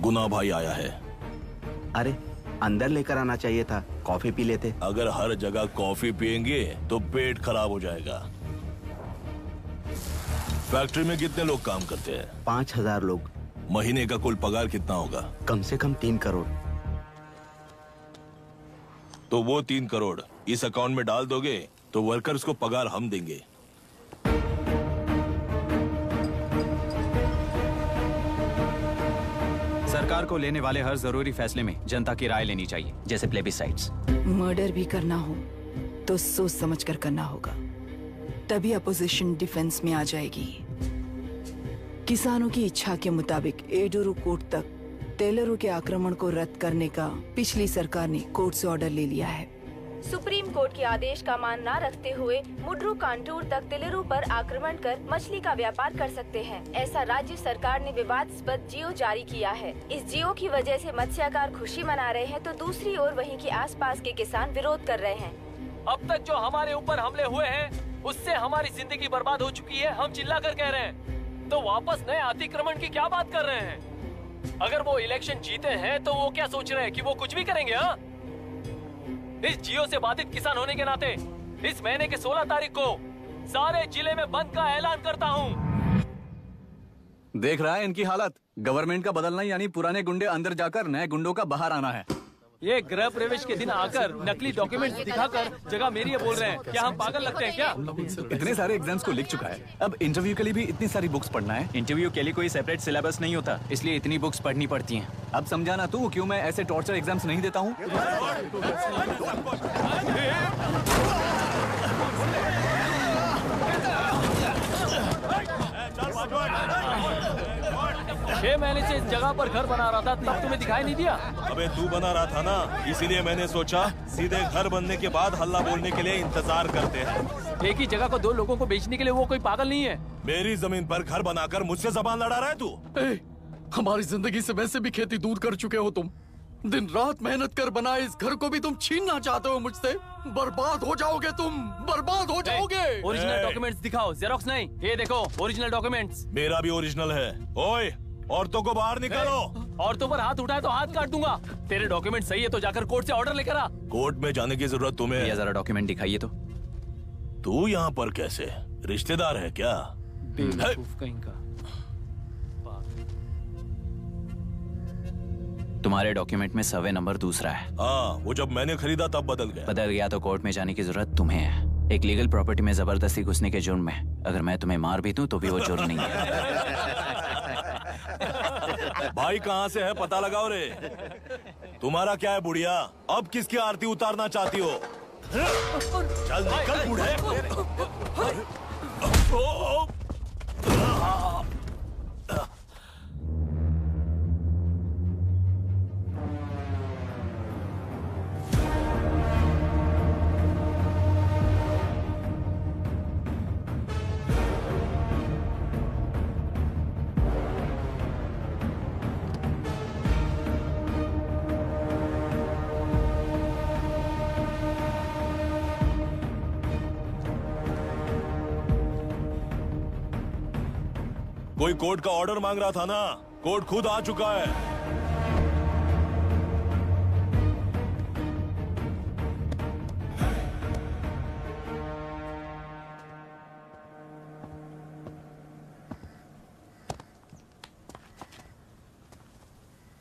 गुना भाई आया है। अरे अंदर लेकर आना चाहिए था, कॉफी पी लेते। अगर हर जगह कॉफी पियेंगे तो पेट खराब हो जाएगा। फैक्ट्री में कितने लोग काम करते हैं? 5000 लोग। महीने का कुल पगार कितना होगा? कम से कम 3 करोड़। तो वो 3 करोड़ इस अकाउंट में डाल दोगे तो वर्कर्स को पगार हम देंगे। सरकार को लेने वाले हर जरूरी फैसले में जनता की राय लेनी चाहिए, जैसे प्लेबिसाइट्स। मर्डर भी करना हो तो सोच समझ कर करना होगा, तभी अपोजिशन डिफेंस में आ जाएगी। किसानों की इच्छा के मुताबिक एडुरु कोर्ट तक टेलरों के आक्रमण को रद्द करने का पिछली सरकार ने कोर्ट से ऑर्डर ले लिया है। सुप्रीम कोर्ट के आदेश का मान न रखते हुए मुड्रू कांटूर तक टेलरों पर आक्रमण कर मछली का व्यापार कर सकते हैं, ऐसा राज्य सरकार ने विवादास्पद जियो जारी किया है। इस जियो की वजह से मत्स्यकार खुशी मना रहे हैं तो दूसरी ओर वहीं के आसपास के किसान विरोध कर रहे हैं। अब तक जो हमारे ऊपर हमले हुए हैं उससे हमारी जिंदगी बर्बाद हो चुकी है। हम चिल्ला कर कह रहे हैं तो वापस नए अतिक्रमण की क्या बात कर रहे हैं? अगर वो इलेक्शन जीते हैं तो वो क्या सोच रहे हैं कि वो कुछ भी करेंगे? हाँ, इस जियो से बाधित किसान होने के नाते इस महीने के 16 तारीख को सारे जिले में बंद का ऐलान करता हूँ। देख रहा है इनकी हालत। गवर्नमेंट का बदलना यानी पुराने गुंडे अंदर जाकर नए गुंडों का बाहर आना है। ये गृह प्रवेश के दिन आकर नकली डॉक्यूमेंट्स दिखाकर जगह मेरी है बोल रहे हैं। क्या हम पागल लगते हैं क्या? इतने सारे एग्जाम्स को लिख चुका है, अब इंटरव्यू के लिए भी इतनी सारी बुक्स पढ़ना है। इंटरव्यू के लिए कोई सेपरेट सिलेबस नहीं होता, इसलिए इतनी बुक्स पढ़नी पड़ती हैं। अब समझाना तू क्यों मैं ऐसे टॉर्चर एग्जाम्स नहीं देता हूँ। 6 महीने से इस जगह पर घर बना रहा था, तब तुम्हें दिखाई नहीं दिया? अबे तू बना रहा था ना, इसीलिए मैंने सोचा सीधे घर बनने के बाद हल्ला बोलने के लिए इंतजार करते हैं। एक ही जगह को 2 लोगों को बेचने के लिए वो कोई पागल नहीं है। मेरी जमीन पर घर बनाकर मुझसे जबान लड़ा रहा है तू? हमारी जिंदगी से वैसे भी खेती दूर कर चुके हो तुम। दिन रात मेहनत कर बनाए इस घर को भी तुम छीनना चाहते हो मुझसे। बर्बाद हो जाओगे तुम, बर्बाद हो जाओगे। ओरिजिनल डॉक्यूमेंट्स दिखाओ, जेरोक्स नहीं। ये देखो ओरिजिनल डॉक्यूमेंट्स। मेरा भी ओरिजिनल है। ओए, औरतों को बाहर निकालो। औरतों पर हाथ उठाए तो हाथ काट दूंगा। तेरे डॉक्यूमेंट सही है तो जाकर कोर्ट से ऑर्डर लेकर आ। कोर्ट में जाने की जरूरत तुम्हें? ये जरा डॉक्यूमेंट दिखाइए तो। तू यहाँ पर कैसे? रिश्तेदार है क्या? कहीं का। तुम्हारे डॉक्यूमेंट में सर्वे नंबर दूसरा है। हाँ, वो जब मैंने खरीदा तब बदल गया। तो कोर्ट में जाने की जरूरत तुम्हें है। एक लीगल प्रॉपर्टी में जबरदस्ती घुसने के जुर्म में अगर मैं तुम्हें मार भी दूं तो भी वो जुर्म नहीं है। भाई कहाँ से है पता लगाओ रे। तुम्हारा क्या है बुढ़िया? अब किसकी आरती उतारना चाहती हो? चल निकल बूढ़े। कोई कोर्ट का ऑर्डर मांग रहा था ना, कोर्ट खुद आ चुका है।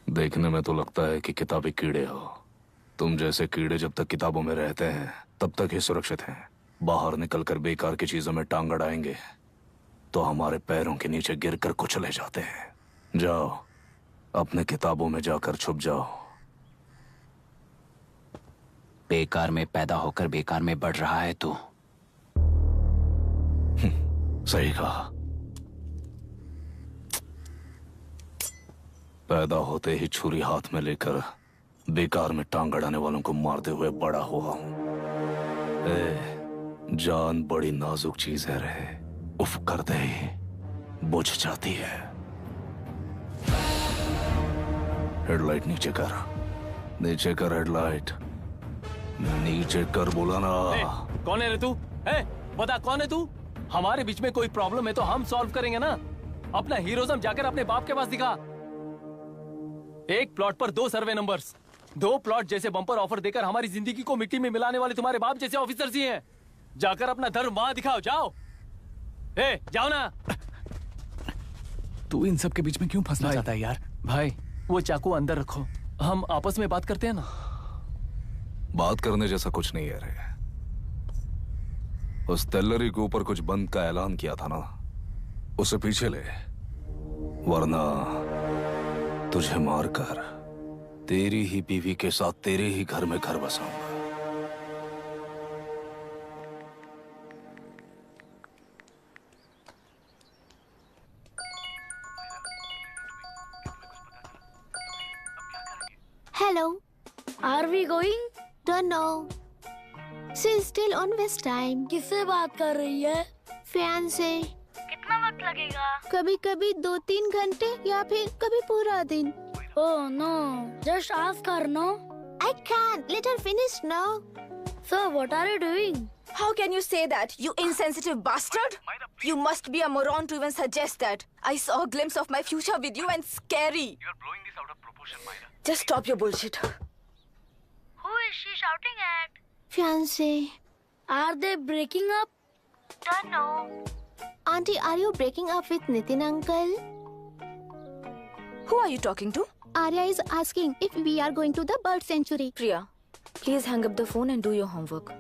देखने में तो लगता है कि किताबी कीड़े हो। तुम जैसे कीड़े जब तक किताबों में रहते हैं तब तक ही सुरक्षित हैं। बाहर निकलकर बेकार की चीजों में टांग अड़ाएंगे तो हमारे पैरों के नीचे गिरकर कुचले जाते हैं। जाओ, अपने किताबों में जाकर छुप जाओ। बेकार में पैदा होकर बेकार में बढ़ रहा है तू। सही कहा। पैदा होते ही छुरी हाथ में लेकर बेकार में टांग अड़ाने वालों को मारते हुए बड़ा हुआ हूं। जान बड़ी नाजुक चीज है रे, उफ करते ही बुझ जाती है। हेडलाइट नीचे कर, नीचे कर हेडलाइट, नीचे कर बोला ना। कौन है रे तू? बता कौन है तू? हमारे बीच में कोई प्रॉब्लम है तो हम सॉल्व करेंगे ना। अपना हीरोइज्म जाकर अपने बाप के पास दिखा। एक प्लॉट पर 2 सर्वे नंबर्स, 2 प्लॉट जैसे बम्पर ऑफर देकर हमारी जिंदगी को मिट्टी में मिलाने वाले तुम्हारे बाप जैसे ऑफिसर्स ही हैं। जाकर अपना धर्म वहां दिखाओ, जाओ। जाओ ना। तू इन सब के बीच में क्यों फंसना चाहता है यार? भाई वो चाकू अंदर रखो, हम आपस में बात करते हैं ना। बात करने जैसा कुछ नहीं है रे। उस तेलरी के ऊपर कुछ बंद का ऐलान किया था ना, उसे पीछे ले, वरना तुझे मारकर तेरी ही बीवी के साथ तेरे ही घर में घर बसाऊंगा। Hello. Are we going? Don't know. She's still on West time. किससे बात कर रही है? Fiancé. कितना वक्त लगेगा? कभी कभी 2-3 घंटे या फिर कभी पूरा दिन. Oh no. Just ask her, no? I can't. Let her finish now. So what are you doing? How can you say that, you insensitive bastard? You must be a moron to even suggest that. I saw a glimpse of my future with you and scary. You are blowing this out of proportion, Myra. Just stop your bullshit. Who is she shouting at? Fiancé. Are they breaking up? Don't know. Auntie, are you breaking up with Nitin uncle? Who are you talking to? Arya is asking if we are going to the bird sanctuary. Priya, please hang up the phone and do your homework.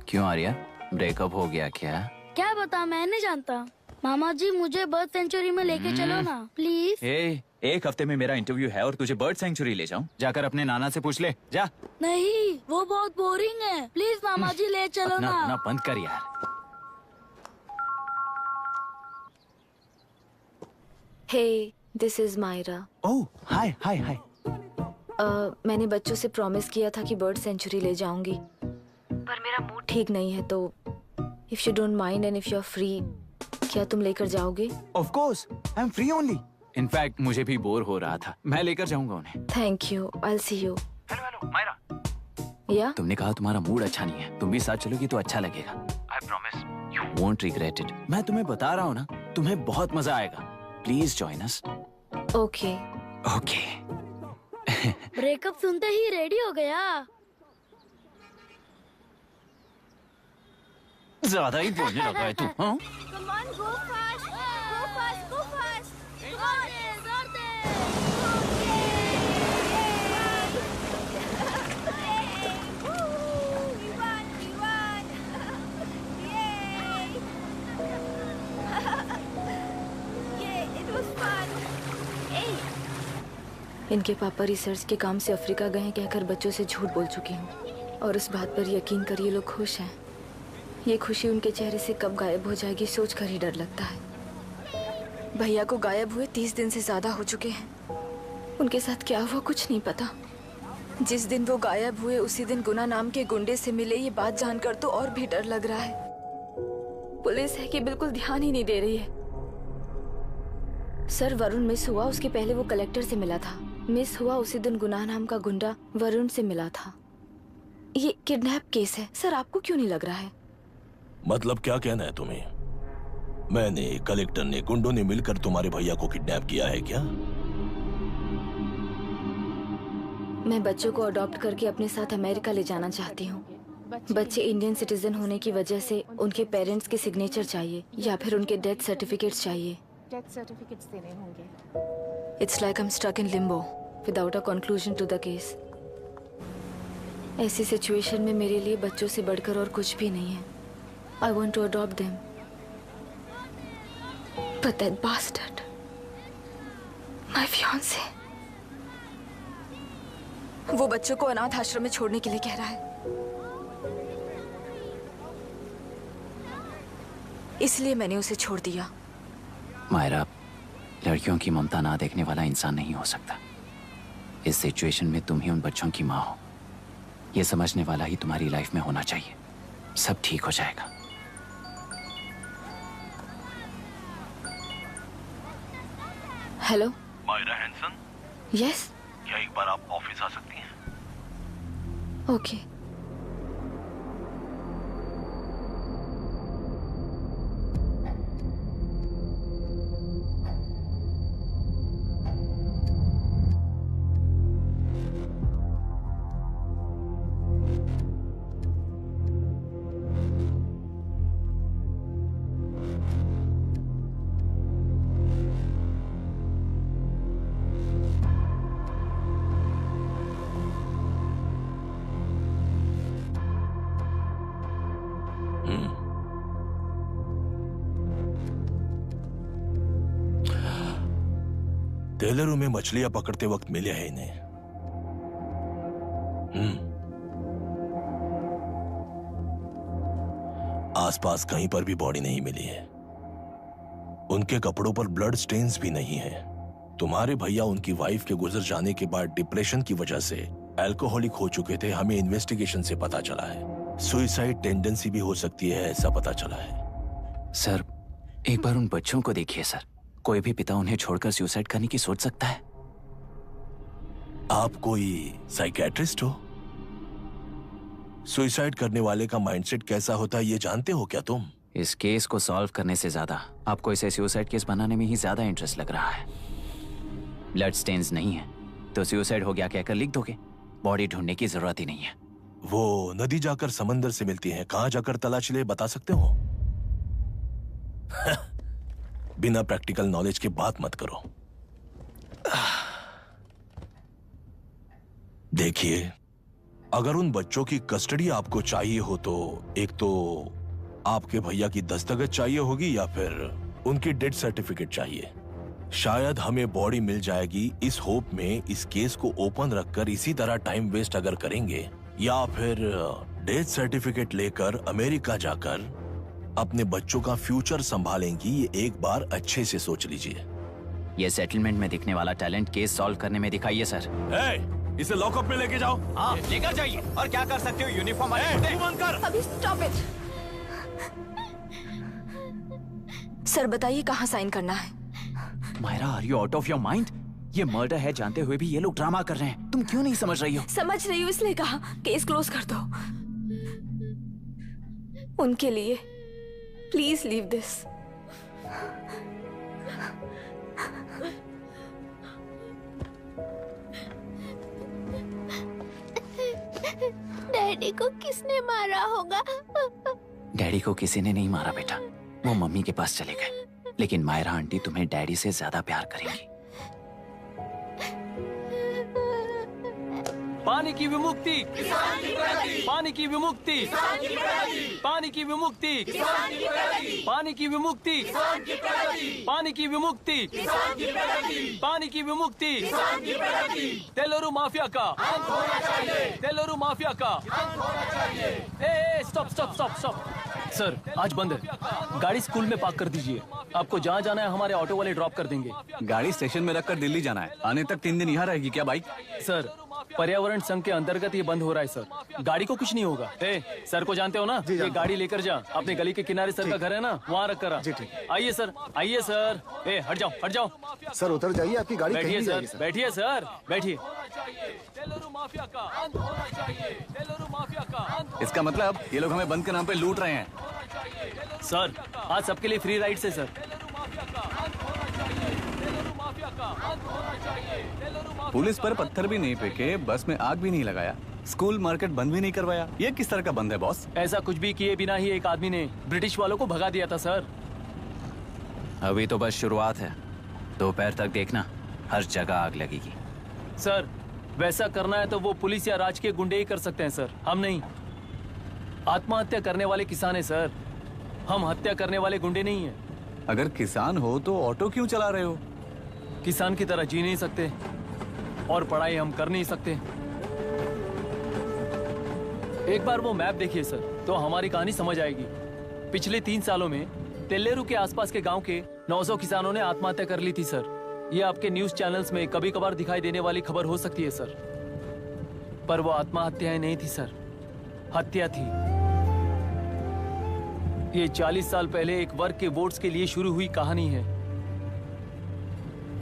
क्यों Arya, breakup हो गया क्या? क्या बता, मैं नहीं जानता। मामा जी मुझे बर्ड सेंचुरी में लेके चलो ना प्लीज। एक हफ्ते में मेरा इंटरव्यू है और तुझे बर्ड सेंचुरी ले जाऊं? जाकर अपने नाना से पूछ ले, जा। नहीं, वो बहुत बोरिंग है, प्लीज मामा जी ले चलो ना। अपना बंद कर यार। Hey, this is Myra. ओह, हाय हाय हाय। मैंने बच्चों से प्रॉमिस किया था कि बर्ड सेंचुरी ले जाऊंगी, पर मेरा मूड ठीक नहीं है, तो if you don't mind and if you are free, क्या तुम लेकर जाओगे? Of course, I'm free only. In fact मुझे भी बोर हो रहा था, मैं लेकर जाऊंगा उन्हें। Thank you, I'll see you. Hello Myra. Yeah? तुमने कहा तुम्हारा मूड अच्छा नहीं है, तुम भी साथ चलोगी तो अच्छा लगेगा। I promise, you won't regret it. मैं तुम्हें बता रहा हूँ ना, तुम्हें बहुत मजा आएगा। Please join us. Okay. Okay. Breakup सुनते ही रेडी हो गया। ज्यादा ही बोलने लगा है तू, हाँ? Come on, go fast. Go fast. Go fast. इनके पापा रिसर्च के काम से अफ्रीका गए हैं कहकर बच्चों से झूठ बोल चुकी हूँ, और उस बात पर यकीन कर ये लोग खुश हैं। ये खुशी उनके चेहरे से कब गायब हो जाएगी सोचकर ही डर लगता है। भैया को गायब हुए 30 दिन से ज्यादा हो चुके हैं। उनके साथ क्या हुआ कुछ नहीं पता। जिस दिन वो गायब हुए उसी दिन गुना नाम के गुंडे से मिले, ये बात जानकर तो और भी डर लग रहा है। पुलिस है कि बिल्कुल ध्यान ही नहीं दे रही है। सर, वरुण मिस हुआ उसके पहले वो कलेक्टर से मिला था। मिस हुआ उसी दिन गुनाह नाम का गुंडा वरुण से मिला था। ये किडनैप केस है सर, आपको क्यों नहीं लग रहा है? मतलब क्या कहना है तुम्हें? मैंने, कलेक्टर ने, गुंडों ने मिलकर तुम्हारे भैया को किडनैप किया है क्या? मैं बच्चों को अडॉप्ट करके अपने साथ अमेरिका ले जाना चाहती हूँ। बच्चे इंडियन सिटीजन होने की वजह से उनके पेरेंट्स के सिग्नेचर चाहिए या फिर उनके डेथ सर्टिफिकेट्स चाहिए। डेथ सर्टिफिकेट्स देने होंगे। It's like I'm stuck in limbo without a conclusion to the case. ऐसी सिचुएशन में मेरे लिए बच्चों से बढ़कर और कुछ भी नहीं है। I want to adopt them, but that bastard, my fiancé, वो बच्चों को अनाथ आश्रम में छोड़ने के लिए कह रहा है। इसलिए मैंने उसे छोड़ दिया। मायरा, लड़कियों की ममता ना देखने वाला इंसान नहीं हो सकता। इस सिचुएशन में तुम ही उन बच्चों की माँ हो, ये समझने वाला ही तुम्हारी लाइफ में होना चाहिए। सब ठीक हो जाएगा। हेलो मायरा हैंसन, यस, क्या एक बार आप ऑफिस आ सकती हैं? ओके। तेलरू में मछलियां पकड़ते वक्त मिले हैं इन्हें। आसपास कहीं पर भी बॉडी नहीं मिली है। उनके कपड़ों पर ब्लड स्टेन्स भी नहीं है। तुम्हारे भैया उनकी वाइफ के गुजर जाने के बाद डिप्रेशन की वजह से अल्कोहलिक हो चुके थे। हमें इन्वेस्टिगेशन से पता चला है सुसाइड टेंडेंसी भी हो सकती है, ऐसा पता चला है। सर, एक बार उन बच्चों को देखिए सर। कोई भी पिता उन्हें छोड़कर सुसाइड करने की सोच सकता है? आप कोई साइकियाट्रिस्ट हो? सुसाइड करने वाले का माइंडसेट कैसा होता है ये जानते हो क्या तुम? इस केस को सॉल्व करने से ज्यादा आपको इसे सुसाइड केस बनाने में ही ज्यादा इंटरेस्ट लग रहा है। ब्लड स्टेन्स नहीं है तो सुसाइड हो गया कहकर लिख दोगे। बॉडी ढूंढने की जरूरत ही नहीं है। वो नदी जाकर समंदर से मिलती है, कहां जाकर तलाश ले बता सकते हो? बिना प्रैक्टिकल नॉलेज की बात मत करो। देखिए, अगर उन बच्चों की कस्टडी आपको चाहिए हो तो एक तो आपके भैया की दस्तखत चाहिए होगी या फिर उनकी डेथ सर्टिफिकेट चाहिए। शायद हमें बॉडी मिल जाएगी इस होप में इस केस को ओपन रखकर इसी तरह टाइम वेस्ट अगर करेंगे, या फिर डेथ सर्टिफिकेट लेकर अमेरिका जाकर अपने बच्चों का फ्यूचर संभालेंगी। ये एक बार अच्छे से सोच लीजिए। ये सेटलमेंट में दिखने वाला टैलेंट केस सॉल्व करने में दिखाइए सर। इसे लॉकअप में लेके जाओ। हाँ, लेकर जाइए। और क्या कर सकते हो? यूनिफॉर्म बंद कर। अभी स्टॉप इट। सर बताइए कहाँ साइन करना है? Myra, are you out of your mind? ये मर्डर है जानते हुए भी ये लोग ड्रामा कर रहे हैं। तुम क्यों नहीं समझ रही हो? समझ रही हूँ, इसलिए कहा केस क्लोज कर दो। उनके लिए प्लीज लीव दिस। डैडी को किसने मारा होगा? डैडी को किसी ने नहीं मारा बेटा, वो मम्मी के पास चले गए। लेकिन मायरा आंटी तुम्हें डैडी से ज्यादा प्यार करेंगी। पानी की विमुक्ति, पानी की विमुक्ति, पानी की विमुक्ति, पानी की विमुक्ति, पानी की विमुक्ति, पानी की विमुक्ति, तेलुरु माफिया का, तेलुरु माफिया का। Stop stop stop stop. Sir आज बंद है, गाड़ी स्कूल में पार्क कर दीजिए। आपको जहाँ जाना है हमारे ऑटो वाले ड्रॉप कर देंगे। गाड़ी स्टेशन में रखकर दिल्ली जाना है। आने तक 3 दिन यहाँ रहेगी क्या बाइक? सर पर्यावरण संघ के अंतर्गत ये बंद हो रहा है सर। गाड़ी को कुछ नहीं होगा। सर को जानते हो ना? ये गाड़ी लेकर जा, अपने गली के किनारे सर का घर है ना, वहाँ रख कर आ। आइए सर, आइए सर। हट जाओ, हट जाओ सर, उतर जाइए, आपकी गाड़ी बैठिए सर, बैठिए सर, बैठिए। इसका मतलब ये लोग हमें बंद के नाम पे लूट रहे हैं। सर आज सबके लिए फ्री राइड से सर। पुलिस पर पत्थर भी नहीं फेंके, बस में आग भी नहीं लगाया, स्कूल मार्केट बंद भी नहीं करवाया। ये किस तरह का बंद है बॉस? ऐसा कुछ भी किए बिना ही एक आदमी ने ब्रिटिश वालों को भगा दिया था सर। अभी तो बस शुरुआत है, दोपहर तक देखना हर जगह आग लगेगी। सर वैसा करना है तो वो पुलिस या राज के गुंडे ही कर सकते हैं सर, हम नहीं। आत्महत्या करने वाले किसान है सर, हम हत्या करने वाले गुंडे नहीं है। अगर किसान हो तो ऑटो क्यों चला रहे हो? किसान की तरह जी नहीं सकते और पढ़ाई हम कर नहीं सकते। एक बार वो मैप देखिए सर तो हमारी कहानी समझ आएगी। पिछले 3 सालों में तेलेरू के आसपास के गांव के 900 किसानों ने आत्महत्या कर ली थी सर। ये आपके न्यूज चैनल्स में कभी कभार दिखाई देने वाली खबर हो सकती है सर, पर वो आत्महत्याएं नहीं थी सर, हत्या थी। ये 40 साल पहले एक वर्ग के वोट्स के लिए शुरू हुई कहानी है।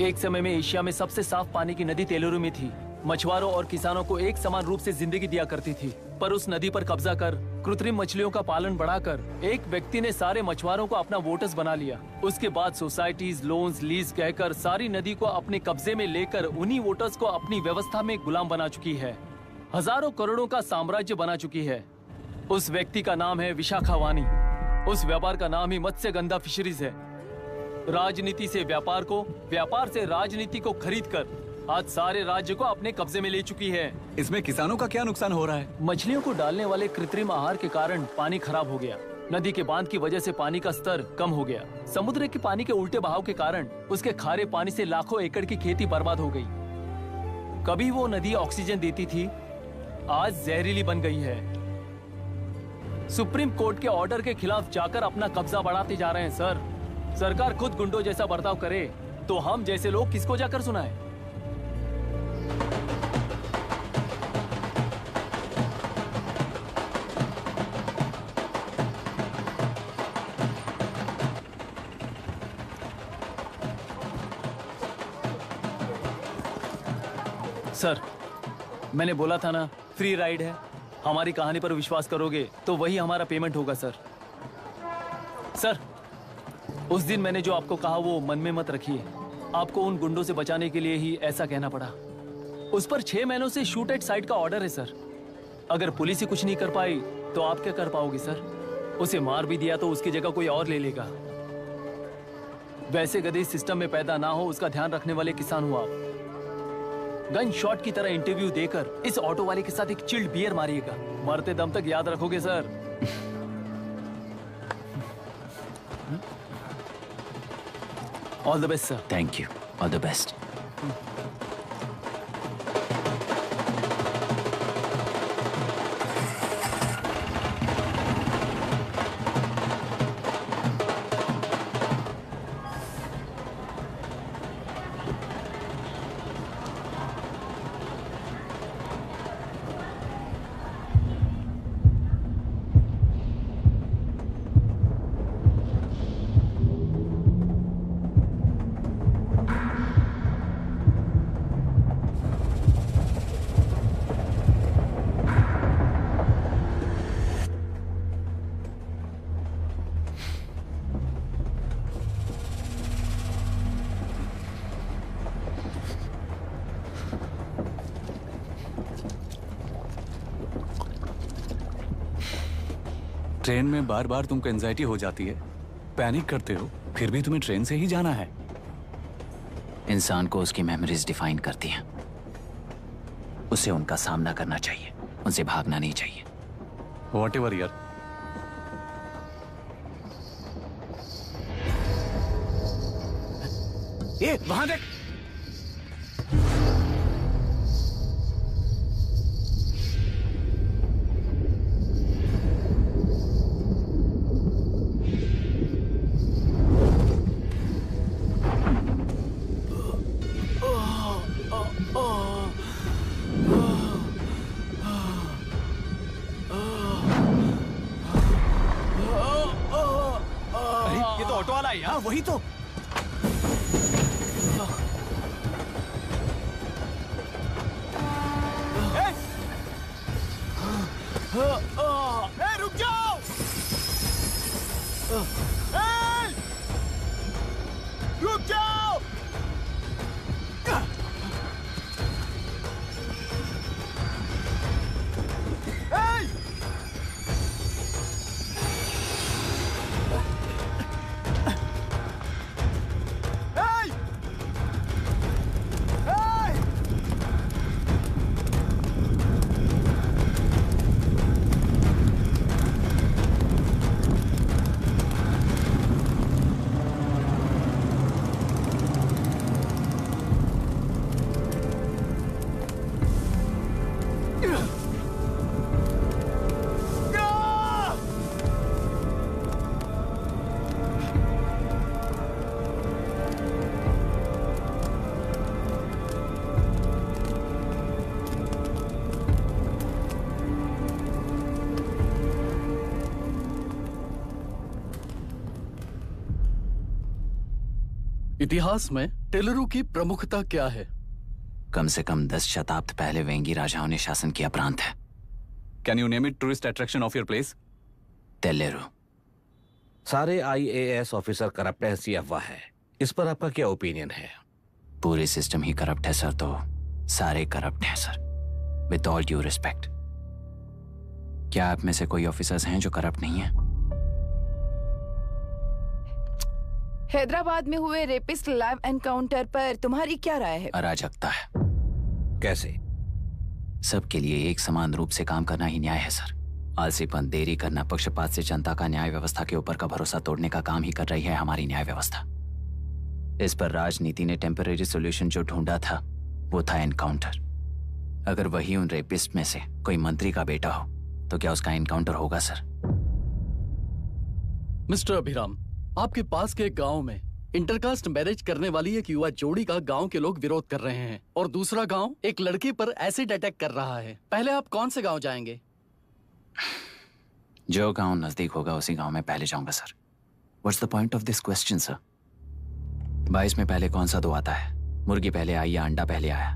एक समय में एशिया में सबसे साफ पानी की नदी तेलुरु में थी। मछुआरों और किसानों को एक समान रूप से जिंदगी दिया करती थी, पर उस नदी पर कब्जा कर कृत्रिम मछलियों का पालन बढ़ाकर एक व्यक्ति ने सारे मछुआरों को अपना वोटर्स बना लिया। उसके बाद सोसाइटीज, लोन्स, लीज कहकर सारी नदी को अपने कब्जे में लेकर उन्हीं वोटर्स को अपनी व्यवस्था में गुलाम बना चुकी है। हजारों करोड़ों का साम्राज्य बना चुकी है। उस व्यक्ति का नाम है विशाखावानी। उस व्यापार का नाम ही मत्स्यगंधा फिशरीज है। राजनीति से व्यापार को, व्यापार से राजनीति को खरीद कर आज सारे राज्य को अपने कब्जे में ले चुकी है। इसमें किसानों का क्या नुकसान हो रहा है? मछलियों को डालने वाले कृत्रिम आहार के कारण पानी खराब हो गया। नदी के बांध की वजह से पानी का स्तर कम हो गया। समुद्र के पानी के उल्टे बहाव के कारण उसके खारे पानी से लाखों एकड़ की खेती बर्बाद हो गई। कभी वो नदी ऑक्सीजन देती थी, आज जहरीली बन गई है। सुप्रीम कोर्ट के ऑर्डर के खिलाफ जाकर अपना कब्जा बढ़ाते जा रहे हैं सर। सरकार खुद गुंडों जैसा बर्ताव करे तो हम जैसे लोग किसको जाकर सुनाएं? सर, मैंने बोला था ना, फ्री राइड है। हमारी कहानी पर विश्वास करोगे तो वही हमारा पेमेंट होगा सर। सर, उस दिन मैंने जो आपको कहा वो मन में मत रखिए। आपको उन गुंडों से बचाने के लिए ही ऐसा कहना पड़ा। उस पर 6 महीनों से शूट एट साइट का ऑर्डर है सर। अगर पुलिस ही कुछ नहीं कर पाई तो आप क्या कर पाओगे सर? उसे मार भी दिया तो उसकी जगह कोई और ले लेगा। वैसे गधे सिस्टम में पैदा ना हो उसका ध्यान रखने वाले किसान हो आप। गन शॉट की तरह इंटरव्यू देकर इस ऑटो वाले के साथ एक चिल्ड बियर मारिएगा। मरते दम तक याद रखोगे sir. All the best sir. Thank you, all the best. Train में बार बार तुमको एंजाइटी हो जाती है, पैनिक करते हो, फिर भी तुम्हें ट्रेन से ही जाना है। इंसान को उसकी मेमोरीज डिफाइन करती हैं। उसे उनका सामना करना चाहिए, उनसे भागना नहीं चाहिए। व्हाटएवर यार। ए, वहां देख। वही तो। रुक जाओ। रुक जाओ। इतिहास में टेलरू की प्रमुखता क्या है? कम से कम 10 शताब्द पहले वेंगी राजाओं ने शासन किया प्रांत है। Can you name it tourist attraction of your place? टेलेरू। सारे IAS ऑफिसर करप्ट है, ऐसी अफवाह है। इस पर आपका क्या ओपिनियन है? पूरे सिस्टम ही करप्ट है सर, तो सारे करप्ट हैं sir. With all due respect, क्या आप में से कोई ऑफिसर्स हैं जो करप्ट नहीं है? हैदराबाद में हुए रेपिस्ट लाइव एनकाउंटर पर तुम्हारी क्या राय है? अराजकता है। कैसे? सबके लिए एक समान रूप से काम करना ही न्याय है सर। आलसीपन, देरी करना, पक्षपात से जनता का न्याय व्यवस्था के ऊपर का भरोसा तोड़ने का काम ही कर रही है हमारी न्याय व्यवस्था। इस पर राजनीति ने टेम्पररी सॉल्यूशन जो ढूंढा था वो था एनकाउंटर। अगर वही उन रेपिस्ट में से कोई मंत्री का बेटा हो तो क्या उसका एनकाउंटर होगा सर? मिस्टर अभिराम, आपके पास के एक गांव में इंटरकास्ट मैरिज करने वाली एक युवा जोड़ी का गांव के लोग विरोध कर रहे हैं और दूसरा गांव एक लड़के पर एसिड अटैक कर रहा है। पहले आप कौन से गांव जाएंगे? जो गांव नजदीक होगा उसी गांव में पहले जाऊंगा sir. What's the point of this question sir? 22 में पहले कौन सा दो आता है? मुर्गी पहले आई या अंडा पहले आया?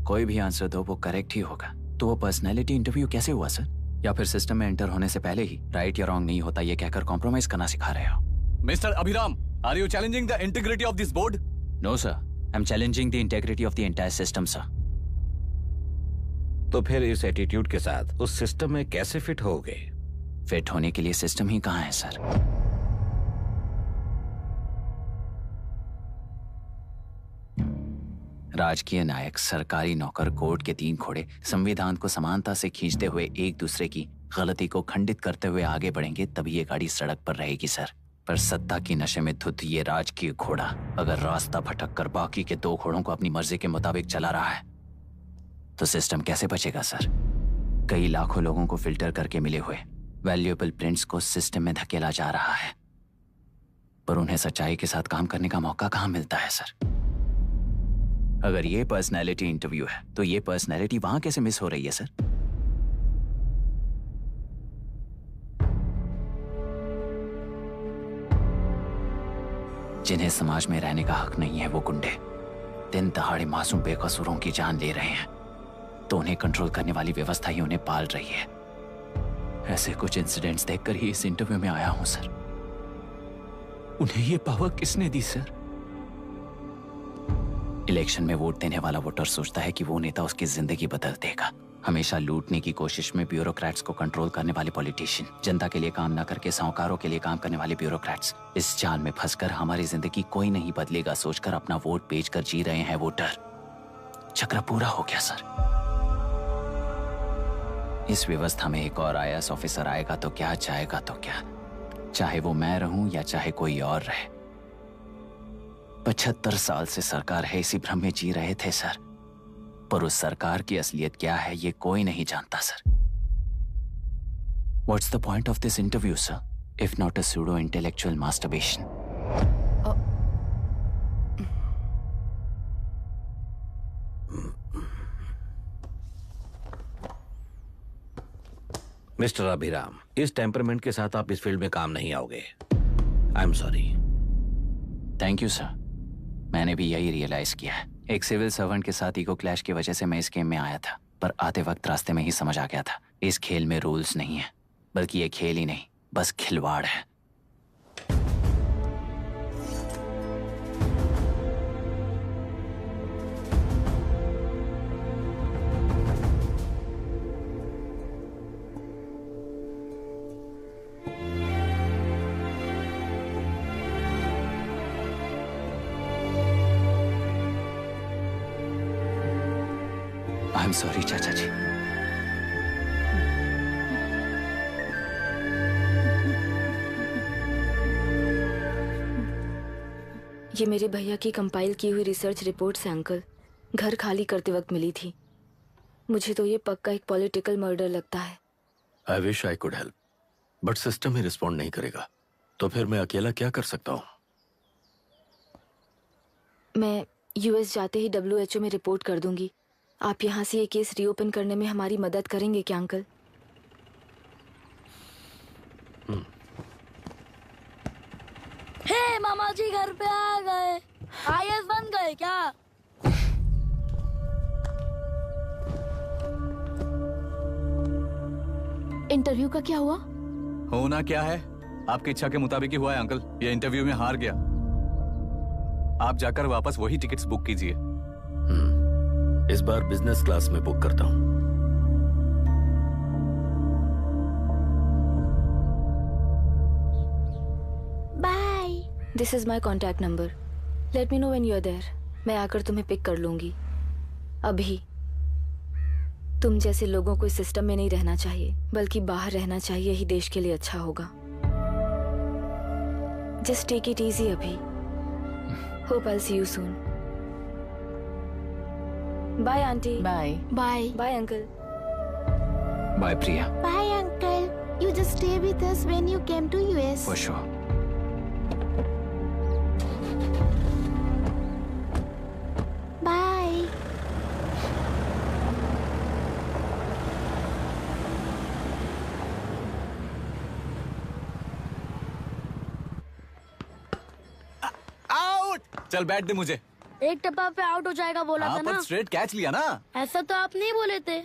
कोई भी आंसर दो वो करेक्ट ही होगा। तो वो पर्सनैलिटी इंटरव्यू कैसे हुआ सर? या फिर सिस्टम में एंटर होने से पहले ही राइट या रॉन्ग नहीं होता ये कहकर कॉम्प्रोमाइज करना सिखा रहे हो? Mister Abhiram, are you challenging the integrity of this board? No sir, I am challenging the integrity of the entire system sir. तो फिर इस एटीट्यूड के साथ उस सिस्टम में कैसे फिट होगे? फिट होने के लिए सिस्टम ही कहां है सर? राजकीय नायक, सरकारी नौकर, कोर्ट के 3 घोड़े संविधान को समानता से खींचते हुए एक दूसरे की गलती को खंडित करते हुए आगे बढ़ेंगे तभी ये गाड़ी सड़क पर रहेगी सर। पर सत्ता की नशे में धुत ये राजकीय घोड़ा अगर रास्ता भटक कर बाकी के 2 घोड़ों को अपनी मर्जी के मुताबिक चला रहा है तो सिस्टम कैसे बचेगा सर? कई लाखों लोगों को फिल्टर करके मिले हुए वैल्यूएबल प्रिंट्स को सिस्टम में धकेला जा रहा है, पर उन्हें सच्चाई के साथ काम करने का मौका कहां मिलता है सर? अगर ये पर्सनैलिटी इंटरव्यू है तो ये पर्सनैलिटी वहां कैसे मिस हो रही है सर? जिन्हें समाज में रहने का हक नहीं है वो गुंडे दिन दहाड़े मासूम बेकसूरों की जान ले रहे हैं तो उन्हें कंट्रोल करने वाली व्यवस्था ही उन्हें पाल रही है। ऐसे कुछ इंसिडेंट्स देखकर ही इस इंटरव्यू में आया हूं सर। उन्हें ये पावर किसने दी सर? इलेक्शन में वोट देने वाला वोटर सोचता है कि वो नेता उसकी जिंदगी बदल देगा। हमेशा लूटने की कोशिश में ब्यूरोक्रेट्स को कंट्रोल करने वाले पॉलिटिशियन, जनता के लिए काम न करके साहूकारों के लिए काम करने वाले ब्यूरोक्रेट्स, इस जाल में फंसकर हमारी जिंदगी कोई नहीं बदलेगा सोचकर अपना वोट बेचकर जी रहे हैं वोटर। चक्र पूरा हो गया सर। इस व्यवस्था में एक और IAS ऑफिसर आएगा तो क्या, जाएगा तो क्या, चाहे वो मैं रहूं या चाहे कोई और रहे। 75 साल से सरकार है इसी भ्रम में जी रहे थे सर, पर उस सरकार की असलियत क्या है ये कोई नहीं जानता sir. What's the point of this interview, sir, if not a pseudo-intellectual masturbation? Mister Abhiram, इस टेम्परमेंट के साथ आप इस फील्ड में काम नहीं आओगे। आई am sorry. Thank you sir. मैंने भी यही रियलाइज किया है। एक सिविल सर्वेंट के साथ ईगो क्लैश की वजह से मैं इस गेम में आया था, पर आते वक्त रास्ते में ही समझ आ गया था इस खेल में रूल्स नहीं है, बल्कि ये खेल ही नहीं बस खिलवाड़ है। आई एम सॉरी चाचा जी। ये मेरे भैया की कंपाइल की हुई रिसर्च रिपोर्ट से अंकल, घर खाली करते वक्त मिली थी। मुझे तो ये पक्का एक पॉलिटिकल मर्डर लगता है। I wish I could help, but system he respond नहीं करेगा, तो फिर मैं अकेला क्या कर सकता हूँ? मैं US जाते ही WHO में रिपोर्ट कर दूंगी। आप यहाँ से ये केस रीओपन करने में हमारी मदद करेंगे क्या अंकल? हे मामा जी घर पे आ गए। IAS बन गए क्या? इंटरव्यू का क्या हुआ? होना क्या है, आपकी इच्छा के मुताबिक ही हुआ है अंकल। ये इंटरव्यू में हार गया। आप जाकर वापस वही टिकट्स बुक कीजिए। इस बार बिजनेस क्लास में बुक करता हूँ। Bye. This is my contact number. Let me know when you are there. मैं आकर तुम्हें पिक कर लूंगी। अभी। तुम जैसे लोगों को इस सिस्टम में नहीं रहना चाहिए, बल्कि बाहर रहना चाहिए ही देश के लिए अच्छा होगा। जस्ट टेक इट इजी अभी। Hope I see you soon. Bye aunty. Bye Bye. Bye uncle. Bye Priya. Bye, Uncle. You just stay with us when you came to US. For sure. Bye. Out. चल बैठ दे मुझे। एक टप्पा पे out हो जाएगा बोला था ना। पर स्ट्रेट कैच लिया ना। ऐसा तो आप नहीं बोले थे।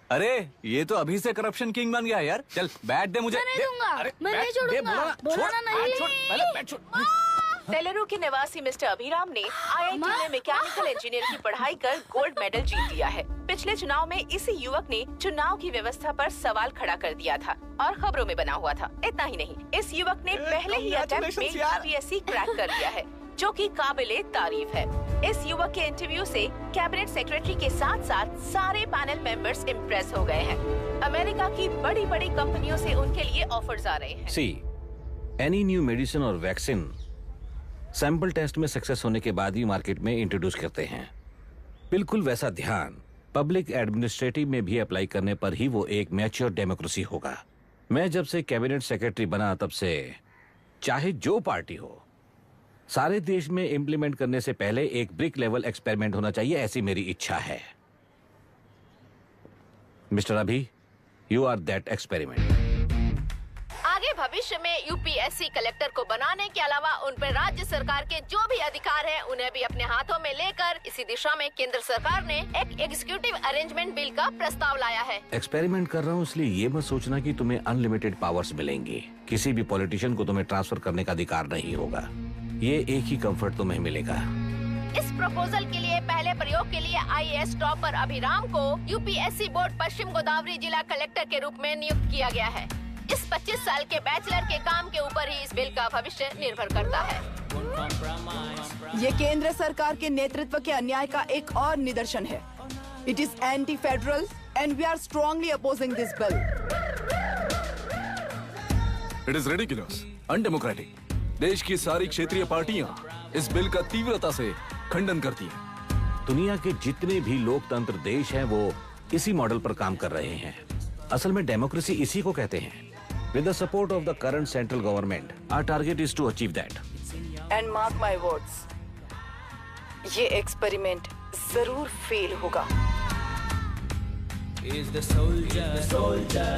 अरे ये तो अभी से करप्शन किंग बन गया यार। चल बैठ दे मुझे। मैं नहीं दूंगा। अरे, मैं बैठ, नहीं छोड़ूंगा। दे, बोला ना, बोला छोड़, ना नहीं। छोड़, पहले बैठ, छोड़। तेलुरु के निवासी मिस्टर अभिराम ने IIT में मैकेनिकल इंजीनियर की पढ़ाई कर गोल्ड मेडल जीत लिया है। पिछले चुनाव में इसी युवक ने चुनाव की व्यवस्था पर सवाल खड़ा कर दिया था और खबरों में बना हुआ था। इतना ही नहीं, इस युवक ने पहले ही अटेम्प्ट में UPSC क्रैक कर लिया है, जो कि काबिले तारीफ है। इस युवक के इंटरव्यू से कैबिनेट सेक्रेटरी के साथ साथ सारे पैनल मेंबर्स इम्प्रेस हो गए हैं। अमेरिका की बड़ी बड़ी कंपनियों से उनके लिए ऑफर्स आ रहे हैं। सी एनी न्यू मेडिसिन और वैक्सीन सैंपल टेस्ट में सक्सेस होने के बाद ही मार्केट में इंट्रोड्यूस करते हैं। बिल्कुल वैसा ध्यान पब्लिक एडमिनिस्ट्रेटिव में भी अप्लाई करने पर ही वो एक मैच्योर डेमोक्रेसी होगा। मैं जब से कैबिनेट सेक्रेटरी बना तब से चाहे जो पार्टी हो, सारे देश में इंप्लीमेंट करने से पहले एक ब्रिक लेवल एक्सपेरिमेंट होना चाहिए, ऐसी मेरी इच्छा है। मिस्टर अभी, यू आर दैट एक्सपेरिमेंट। आगे भविष्य में UPSC कलेक्टर को बनाने के अलावा उन पर राज्य सरकार के जो भी अधिकार हैं, उन्हें भी अपने हाथों में लेकर इसी दिशा में केंद्र सरकार ने एक एग्जीक्यूटिव अरेंजमेंट बिल का प्रस्ताव लाया है। एक्सपेरिमेंट कर रहा हूँ इसलिए ये मत सोचना कि तुम्हें अनलिमिटेड पावर्स मिलेंगे। किसी भी पॉलिटिशियन को तुम्हें ट्रांसफर करने का अधिकार नहीं होगा। ये एक ही कंफर्ट तुम्हें मिलेगा। इस प्रपोजल के लिए पहले प्रयोग के लिए IAS टॉपर अभिराम को UPSC बोर्ड पश्चिम गोदावरी जिला कलेक्टर के रूप में नियुक्त किया गया है। इस 25 साल के बैचलर के काम के ऊपर ही इस बिल का भविष्य निर्भर करता है। ये केंद्र सरकार के नेतृत्व के अन्याय का एक और निदर्शन है। It is anti federal and we are strongly opposing this bill. It is ridiculous, undemocratic. देश की सारी क्षेत्रीय पार्टियां इस बिल का तीव्रता से खंडन करती हैं। दुनिया के जितने भी लोकतंत्र देश हैं वो इसी मॉडल पर काम कर रहे हैं। असल में डेमोक्रेसी इसी को कहते हैं। With the support of the current central government, our target is to achieve that. And mark my words, ये एक्सपेरिमेंट जरूर फेल होगा। Is the soldier, soldier.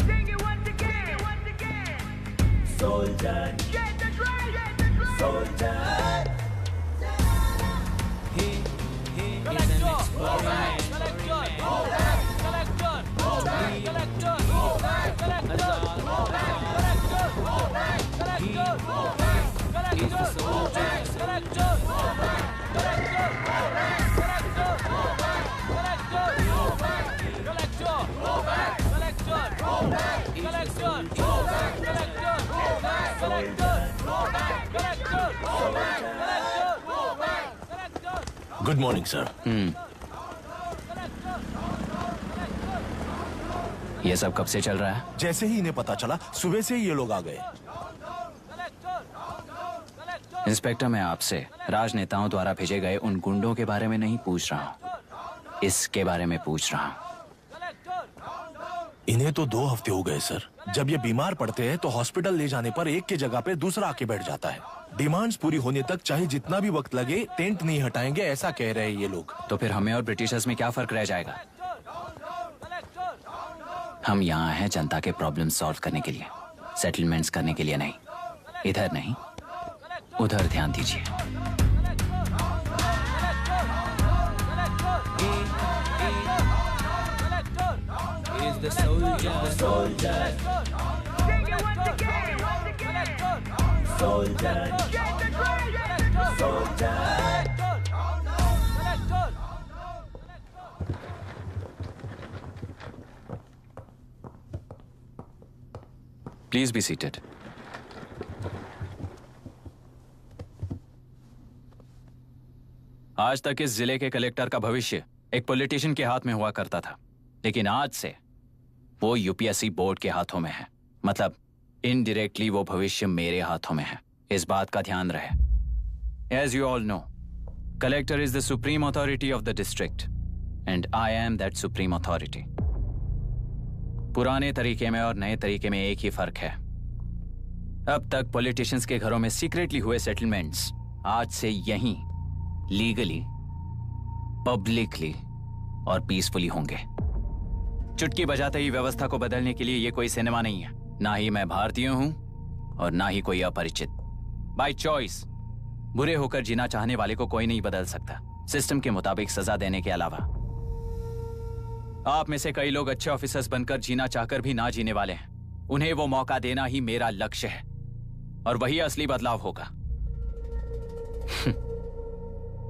Sing it once again, once again. Soldier, get the drum, soldier. He is an experiment. Good morning sir. ये सब कब से चल रहा है? जैसे ही इन्हें पता चला, सुबह से ही ये लोग आ गए। इंस्पेक्टर, मैं आपसे राजनेताओं द्वारा भेजे गए उन गुंडों के बारे में नहीं पूछ रहा हूँ, इसके बारे में पूछ रहा हूँ। इन्हें तो 2 हफ्ते हो गए सर। जब ये बीमार पड़ते हैं तो हॉस्पिटल ले जाने पर एक की जगह पे दूसरा आके बैठ जाता है। डिमांड्स पूरी होने तक चाहे जितना भी वक्त लगे, टेंट नहीं हटाएंगे, ऐसा कह रहे हैं ये लोग। तो फिर हमें और ब्रिटिशर्स में क्या फर्क रह जाएगा? हम यहाँ हैं जनता के प्रॉब्लम सॉल्व करने के लिए, सेटलमेंट्स करने के लिए नहीं। इधर नहीं, उधर ध्यान दीजिए। Is the soldier, soldier. Sing it once again, once again. Soldier, get the drum, soldier. Please be seated. आज तक इस जिले के कलेक्टर का भविष्य एक पॉलिटिशियन के हाथ में हुआ करता था। लेकिन आज से वो यूपीएससी बोर्ड के हाथों में है। मतलब इनडायरेक्टली वो भविष्य मेरे हाथों में है। इस बात का ध्यान रहे। As you all know, collector is the supreme authority of the district and I am that supreme authority. पुराने तरीके में और नए तरीके में एक ही फर्क है। अब तक पॉलिटिशियंस के घरों में सीक्रेटली हुए सेटलमेंट्स आज से यहीं लीगली, पब्लिकली और पीसफुली होंगे। चुटकी बजाते ही व्यवस्था को बदलने के लिए ये कोई सिनेमा नहीं है। ना ही मैं भारतीय हूं और ना ही कोई अपरिचित। बाय चॉइस बुरे होकर जीना चाहने वाले को कोई नहीं बदल सकता, सिस्टम के मुताबिक सजा देने के अलावा। आप में से कई लोग अच्छे ऑफिसर्स बनकर जीना चाहकर भी ना जीने वाले हैं। उन्हें वो मौका देना ही मेरा लक्ष्य है और वही असली बदलाव होगा।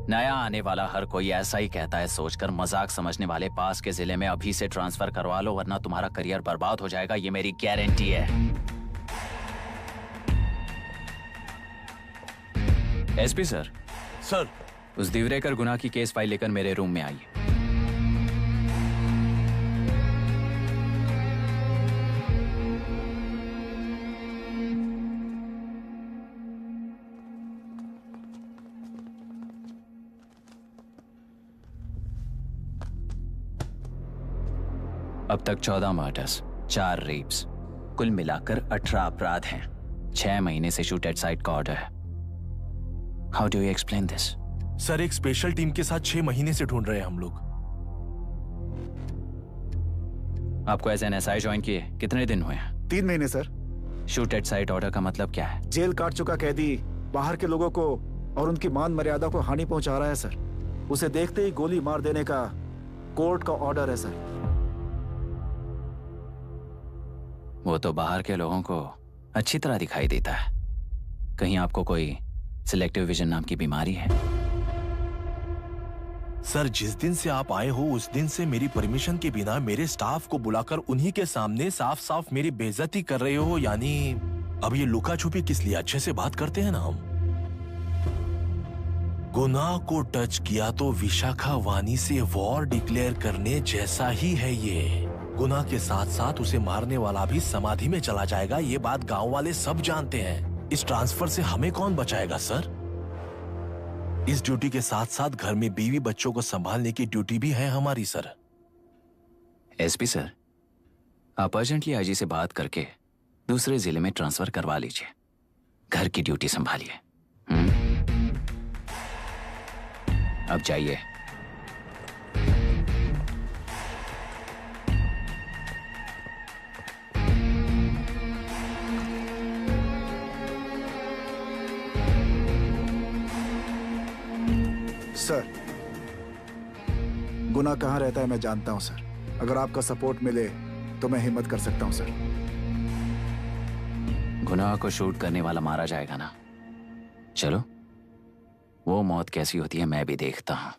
नया आने वाला हर कोई ऐसा ही कहता है सोचकर मजाक समझने वाले पास के जिले में अभी से ट्रांसफर करवा लो, वरना तुम्हारा करियर बर्बाद हो जाएगा। ये मेरी गारंटी है। SP sir. सर। उस दिवरेकर गुनाह की केस फाइल लेकर मेरे रूम में आइए। अब तक 14 मर्डर्स, 4 रेप्स, कुल मिलाकर 18 अपराध हैं। 6 महीने से शूट एट साइट का ऑर्डर है। How do you explain this? Sir, एक स्पेशल टीम के साथ 6 महीने से ढूंढ रहे हैं हम लोग। आपको एज एन एसआई ज्वाइन किए कितने दिन हुए हैं? 3 महीने sir. Shoot at site order का मतलब क्या है? जेल काट चुका कैदी बाहर के लोगों को और उनकी मान मर्यादा को हानि पहुंचा रहा है सर। उसे देखते ही गोली मार देने का कोर्ट का ऑर्डर है सर। वो तो बाहर के लोगों को अच्छी तरह दिखाई देता है। कहीं आपको कोई सिलेक्टिव विजन नाम की बीमारी है? सर, जिस दिन से आप आए हो उस दिन से मेरी परमिशन के बिना मेरे स्टाफ को बुलाकर उन्हीं के सामने साफ साफ मेरी बेइज्जती कर रहे हो। यानी अब ये लुका छुपी किस लिए? अच्छे से बात करते हैं ना हम। गुनाह को टच किया तो विशाखा वानी से वॉर डिक्लेयर करने जैसा ही है ये। गुनाह के साथ साथ उसे मारने वाला भी समाधि में चला जाएगा। ये बात गांव वाले सब जानते हैं। इस ट्रांसफर से हमें कौन बचाएगा सर? इस ड्यूटी के साथ साथ घर में बीवी बच्चों को संभालने की ड्यूटी भी है हमारी सर। एसपी सर, आप अर्जेंटली आईजी से बात करके दूसरे जिले में ट्रांसफर करवा लीजिए। घर की ड्यूटी संभालिए। अब जाइए। सर, गुनाह कहाँ रहता है मैं जानता हूं सर। अगर आपका सपोर्ट मिले तो मैं हिम्मत कर सकता हूं सर। गुनाह को शूट करने वाला मारा जाएगा ना? चलो, वो मौत कैसी होती है मैं भी देखता हूं।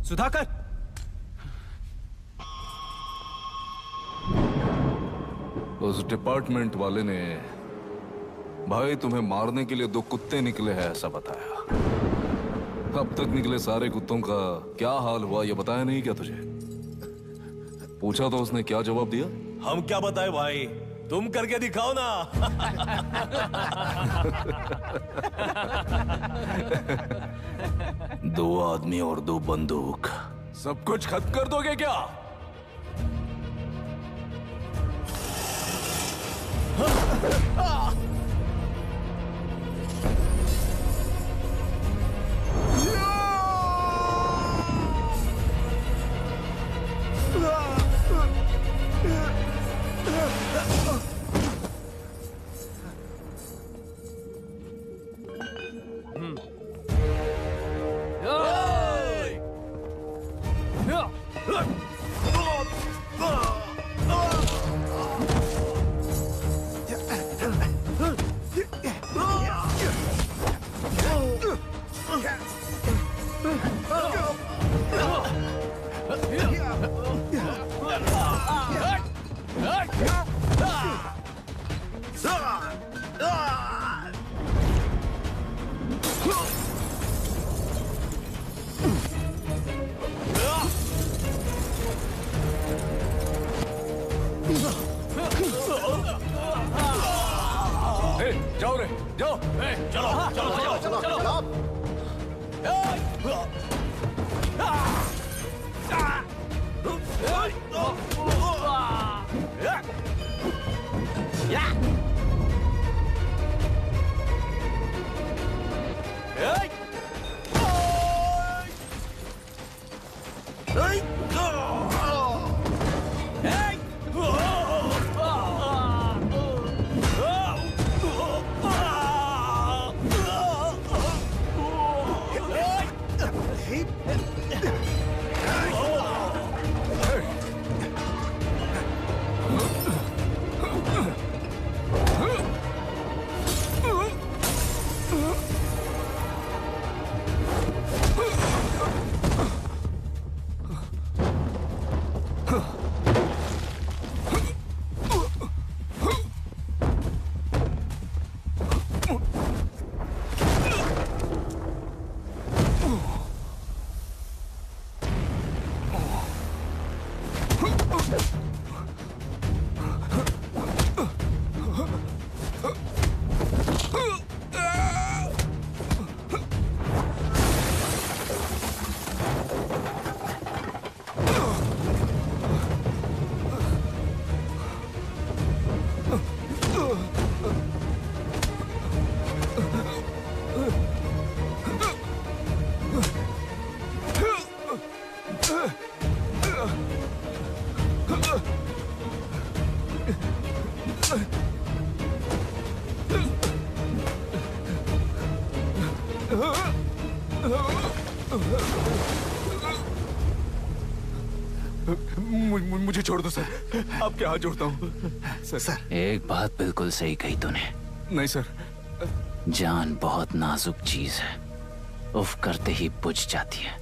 सुधाकर, उस डिपार्टमेंट वाले ने भाई तुम्हें मारने के लिए 2 कुत्ते निकले हैं ऐसा बताया। अब तक निकले सारे कुत्तों का क्या हाल हुआ ये बताया नहीं क्या तुझे? पूछा तो उसने क्या जवाब दिया? हम क्या बताए भाई, तुम करके दिखाओ ना। 2 आदमी और 2 बंदूक, सब कुछ खत्म कर दोगे क्या? जाओ रे, जाओ। चलो चलो चलो चलो। मुझे छोड़ दो सर, आपके हाथ जोड़ता हूँ सर। एक बात बिल्कुल सही कही तूने। नहीं सर। जान बहुत नाजुक चीज है, उफ करते ही बुझ जाती है,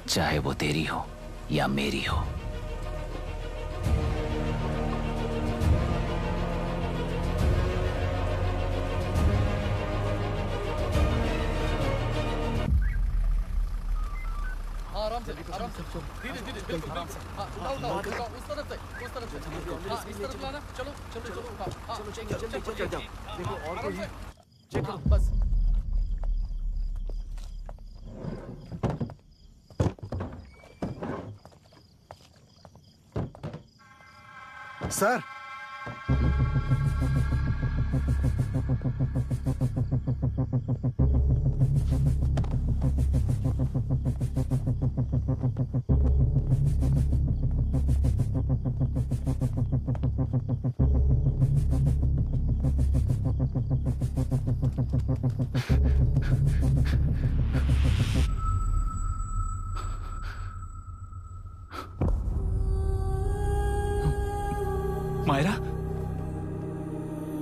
चाहे वो तेरी हो या मेरी हो। आराम से धीरे धीरे बिल्कुल आराम से। हाँ उठाओ उस तरफ से हाँ इस तरफ लाना। चलो चलो चलो उठाओ। हाँ चलो चलो देखो और कोई चेक करो बस। सर मायरा,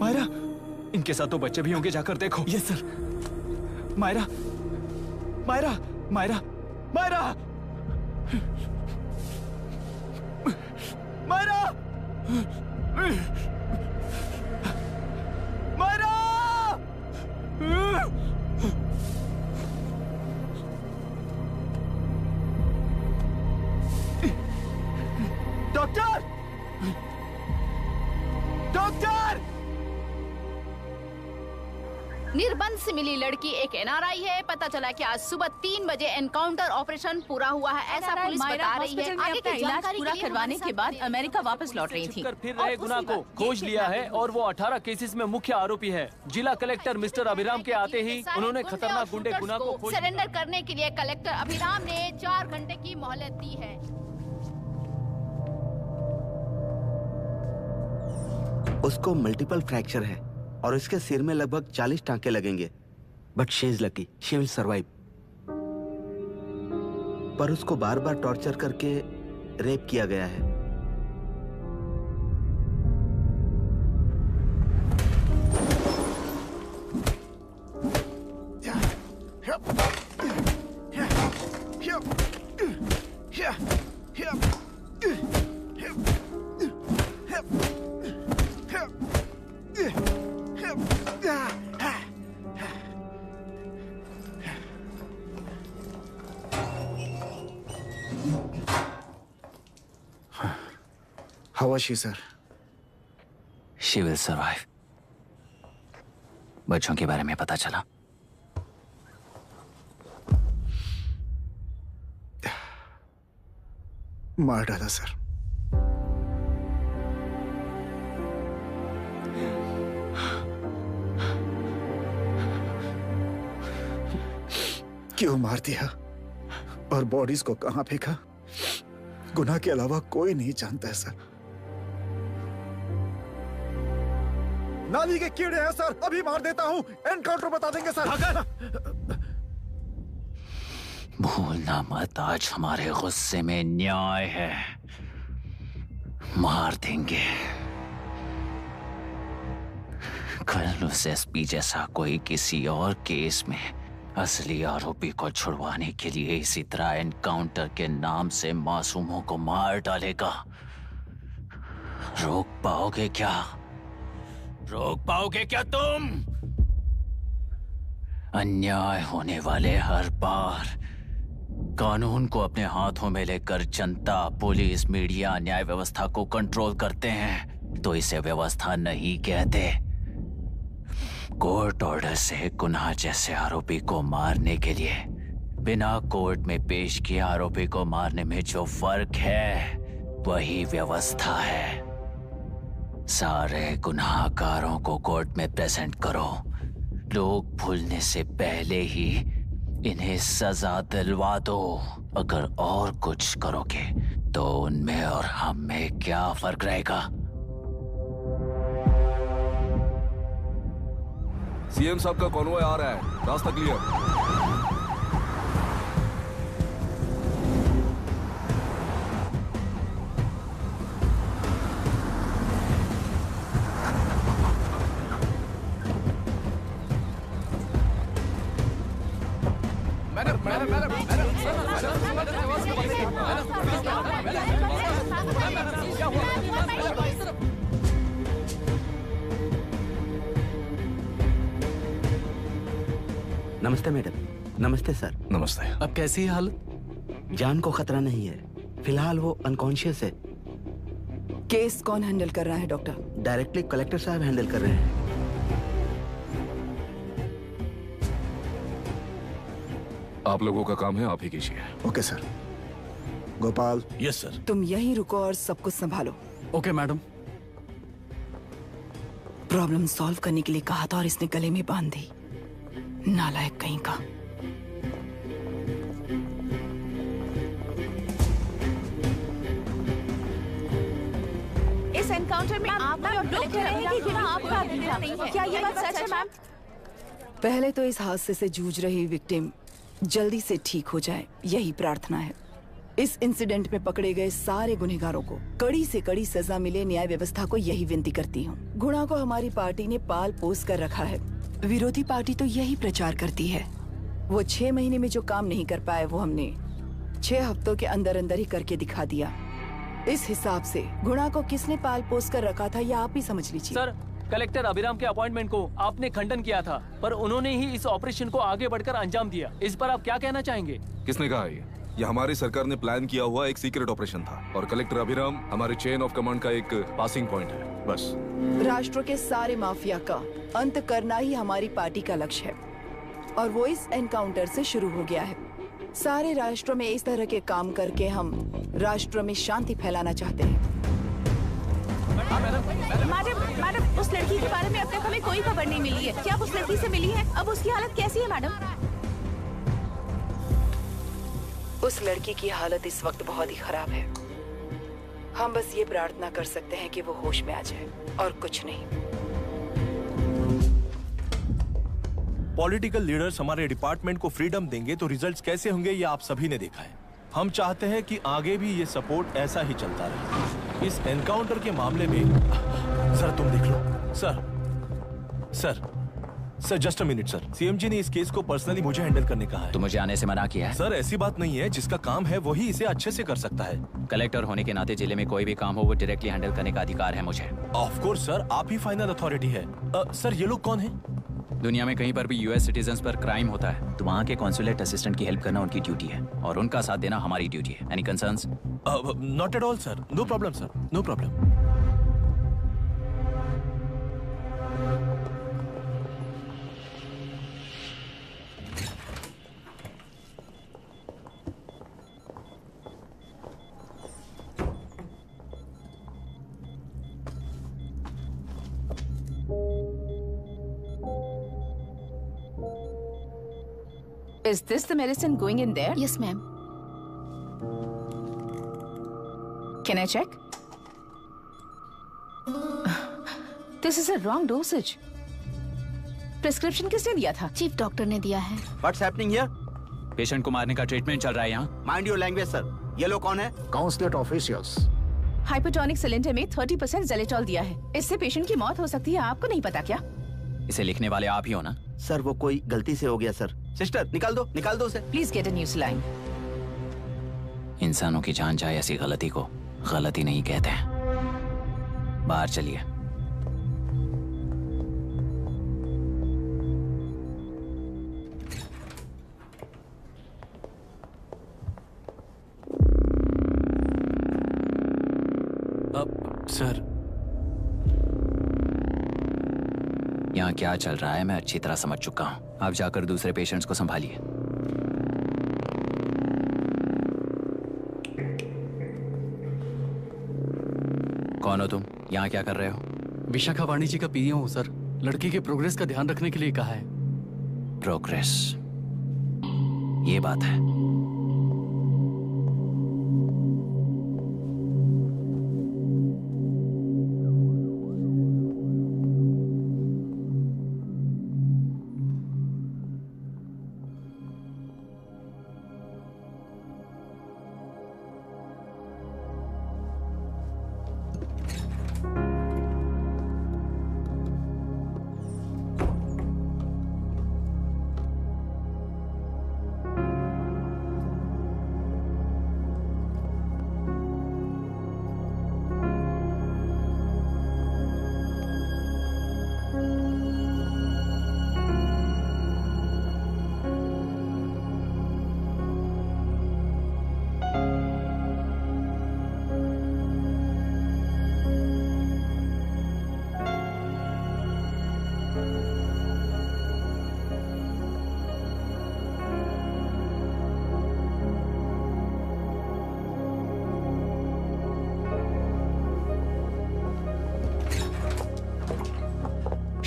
मायरा, इनके साथ तो बच्चे भी होंगे, जाकर देखो। Yes sir. Myra, Myra, Myra, Myra. Myra! Myra! Doctor! Doctor! निर्बंध से मिली लड़की एक एनआरआई है। पता चला कि आज सुबह 3 बजे एनकाउंटर ऑपरेशन पूरा हुआ है, ऐसा NRI पुलिस मायरा बता रही है। हॉस्पिटल में आगे अपना की इलाज जानकारी पूरा के लिए करवाने हमारे के बाद साथ अमेरिका वापस लौट रही थी। फिर रहे गुना को खोज लिया है और वो 18 केसेस में मुख्य आरोपी है। जिला कलेक्टर मिस्टर अभिराम के आते ही उन्होंने खतरनाक गुंडे गुना को खोज सरेंडर करने के लिए कलेक्टर अभिराम ने 4 घंटे की मोहलत दी है। उसको मल्टीपल फ्रैक्चर है और इसके सिर में लगभग 40 टांके लगेंगे, but she is lucky, she will survive. पर उसको बार बार टॉर्चर करके रेप किया गया है। How was she, sir? She will survive. बच्चों के बारे में पता चला? मार डाला सर। क्यों मार दिया और बॉडीज को कहां फेंका, गुनाह के अलावा कोई नहीं जानता है सर। नाली के कीड़े हैं सर, अभी मार देता हूं, एनकाउंटर बता देंगे सर। भूलना मत, आज हमारे गुस्से में न्याय है, मार देंगे। कल उस एसपी जैसा कोई किसी और केस में असली आरोपी को छुड़वाने के लिए इसी तरह एनकाउंटर के नाम से मासूमों को मार डालेगा। रोक पाओगे क्या? रोक पाओगे क्या तुम? अन्याय होने वाले हर बार कानून को अपने हाथों में लेकर जनता, पुलिस, मीडिया, न्याय व्यवस्था को कंट्रोल करते हैं तो इसे व्यवस्था नहीं कहते। कोर्ट ऑर्डर से गुनाह जैसे आरोपी को मारने के लिए बिना कोर्ट में पेश किए आरोपी को मारने में जो फर्क है वही व्यवस्था है। सारे गुनाहगारों को कोर्ट में प्रेजेंट करो, लोग भूलने से पहले ही इन्हें सजा दिलवा दो। अगर और कुछ करोगे तो उनमें और हम में क्या फर्क रहेगा? सीएम साहब का कॉन्वॉय आ रहा है, रास्ता क्लियर। नमस्ते मैडम। नमस्ते सर। नमस्ते। अब कैसी है हालत? जान को खतरा नहीं है, फिलहाल वो अनकॉन्शियस है। केस कौन हैंडल कर रहा है डॉक्टर? डायरेक्टली कलेक्टर साहब हैंडल कर रहे हैं। आप लोगों का काम है, आप ही कीजिए। Okay sir. Gopal. Yes sir. तुम यहीं रुको और सब कुछ संभालो। Okay madam. प्रॉब्लम सॉल्व करने के लिए कहा था और इसने गले में बांध दी, नालायक कहीं का। इस एनकाउंटर में आप लोग कह रहे हैं कि गुनाह आपका भी नहीं है। क्या ये बात सच है मैम? पहले तो इस हादसे से जूझ रही विक्टिम जल्दी से ठीक हो जाए, यही प्रार्थना है। इस इंसिडेंट में पकड़े गए सारे गुनहगारों को कड़ी से कड़ी सजा मिले, न्याय व्यवस्था को यही विनती करती हूँ। गुना को हमारी पार्टी ने पाल पोस कर रखा है, विरोधी पार्टी तो यही प्रचार करती है। वो 6 महीने में जो काम नहीं कर पाए वो हमने 6 हफ्तों के अंदर अंदर ही करके दिखा दिया। इस हिसाब से गुणा को किसने पाल पोस कर रखा था, यह आप ही समझ लीजिए। सर, कलेक्टर अभिराम के अपॉइंटमेंट को आपने खंडन किया था, पर उन्होंने ही इस ऑपरेशन को आगे बढ़कर अंजाम दिया। इस पर आप क्या कहना चाहेंगे? किसने कहा ये हमारी सरकार ने प्लान किया हुआ एक सीक्रेट ऑपरेशन था और कलेक्टर अभिराम हमारे चेन ऑफ कमांड का एक पासिंग पॉइंट है, बस। राष्ट्र के सारे माफिया का अंत करना ही हमारी पार्टी का लक्ष्य है और वो इस एनकाउंटर से शुरू हो गया है। सारे राष्ट्रों में इस तरह के काम करके हम राष्ट्र में शांति फैलाना चाहते हैं। मैडम, उस लड़की के बारे में अब तक हमें कोई खबर नहीं मिली है। क्या आप उस लड़की से मिली है? अब उसकी हालत कैसी है मैडम? उस लड़की की हालत इस वक्त बहुत ही खराब है। हम बस ये प्रार्थना कर सकते हैं कि वो होश में आ जाए और कुछ नहीं। पॉलिटिकल लीडर्स हमारे डिपार्टमेंट को फ्रीडम देंगे तो रिजल्ट्स कैसे होंगे ये आप सभी ने देखा है। हम चाहते हैं कि आगे भी ये सपोर्ट ऐसा ही चलता रहे। इस एनकाउंटर के मामले में सर तुम देख लो। Sir just a minute sir, CM ji ने इस केस को पर्सनली मुझे हैंडल करने कहा है। तो मुझे आने से मना किया है? सर ऐसी बात नहीं है, जिसका काम है वही इसे अच्छे से कर सकता है। कलेक्टर होने के नाते जिले में कोई भी काम हो वो डायरेक्टली हैंडल करने का अधिकार है मुझे। ऑफ कोर्स सर, आप ही फाइनल अथॉरिटी है। सर ये लोग कौन हैं? दुनिया में कहीं पर भी यूएस सिटीजन्स पर क्राइम होता है तो वहाँ के कॉन्सुलेट असिस्टेंट की हेल्प करना उनकी ड्यूटी है और उनका साथ देना हमारी ड्यूटी है। Any concerns? Not at all sir, no problem sir, no problem. Is this the medicine going in there? Yes, ma'am. Can I check? This is a wrong dosage. Prescription किसने दिया था? चीफ डॉक्टर ने दिया है। What's happening here? Patient को मारने का treatment चल रहा है यहाँ। Mind your language, sir. ये लोग कौन है? Consulate officials. हाइपोटोनिक सिलेंडर में 30% ज़ेलेटॉल दिया है। इससे पेशेंट की मौत हो सकती है, आपको नहीं पता क्या? इसे लिखने वाले आप ही हो ना? सर वो कोई गलती से हो गया सर। सिस्टर निकाल दो उसे। Please get a new saline. इंसानों की जान जाए ऐसी गलती को गलती नहीं कहते हैं। बाहर चलिए। सर यहाँ क्या चल रहा है मैं अच्छी तरह समझ चुका हूँ। आप जाकर दूसरे पेशेंट्स को संभालिए। कौन हो तुम? यहाँ क्या कर रहे हो? विशाखा वाणी जी का पीए हूँ सर। लड़की के प्रोग्रेस का ध्यान रखने के लिए कहा है। प्रोग्रेस, ये बात है।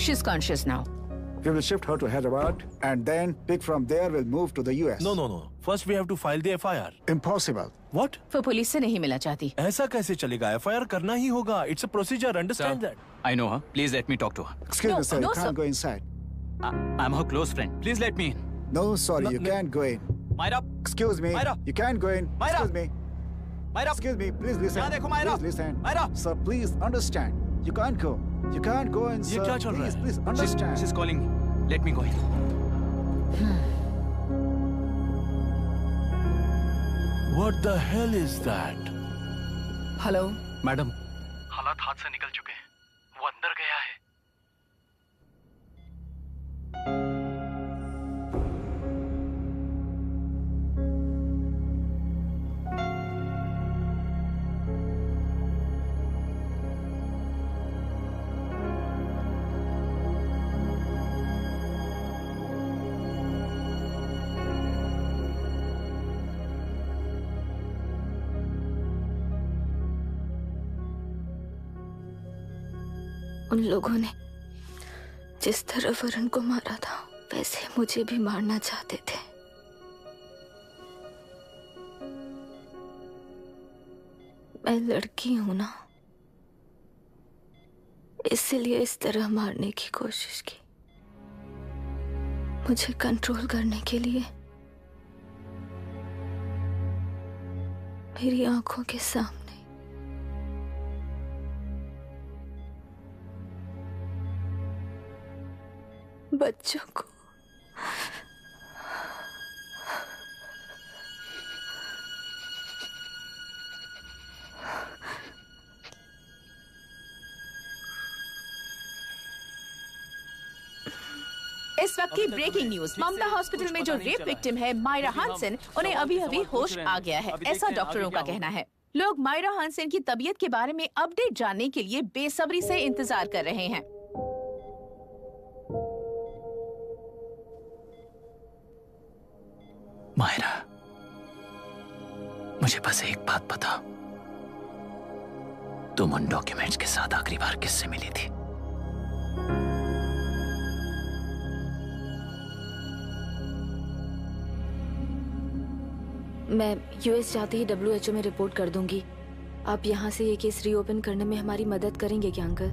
She's conscious now. We will shift her to Hyderabad and then pick from there we'll move to the US. No. First we have to file the FIR. Impossible. What? वो पुलिस से नहीं मिलना चाहती। ऐसा कैसे चलेगा? FIR करना ही होगा. It's a procedure. Understand that? I know her. Please let me talk to her. Excuse me, sir. You can't go inside. I'm her close friend. Please let me in. No, sorry, you can't go in. Myra. Excuse me. Myra. You can't go in. Myra. Excuse me. Myra. Excuse me. Please listen. यहाँ देखो Myra. Please listen. Myra. Sir, please understand. You can't go. You can't go in, sir. ये क्या चल रहा है? Please understand. She's calling me. Let me go in. What the hell is that? Hello madam, हालात हाथ से निकल चुके हैं। वो अंदर गया है। उन लोगों ने जिस तरह वरुण को मारा था वैसे मुझे भी मारना चाहते थे। मैं लड़की हूं ना, इसलिए इस तरह मारने की कोशिश की। मुझे कंट्रोल करने के लिए मेरी आंखों के सामने बच्चों को इस वक्त की ब्रेकिंग न्यूज। ममता हॉस्पिटल में जो रेप विक्टिम है मायरा हानसेन, उन्हें अभी अभी होश आ गया है, ऐसा डॉक्टरों का कहना है। लोग मायरा हानसेन की तबीयत के बारे में अपडेट जानने के लिए बेसब्री से इंतजार कर रहे हैं। मायरा, मुझे बस एक बात बताओ, तुम उन डॉक्यूमेंट्स के साथ आखिरी बार किससे मिली थी? मैं यूएस जाते ही WHO में रिपोर्ट कर दूंगी। आप यहाँ से ये केस रीओपन करने में हमारी मदद करेंगे क्या अंकल?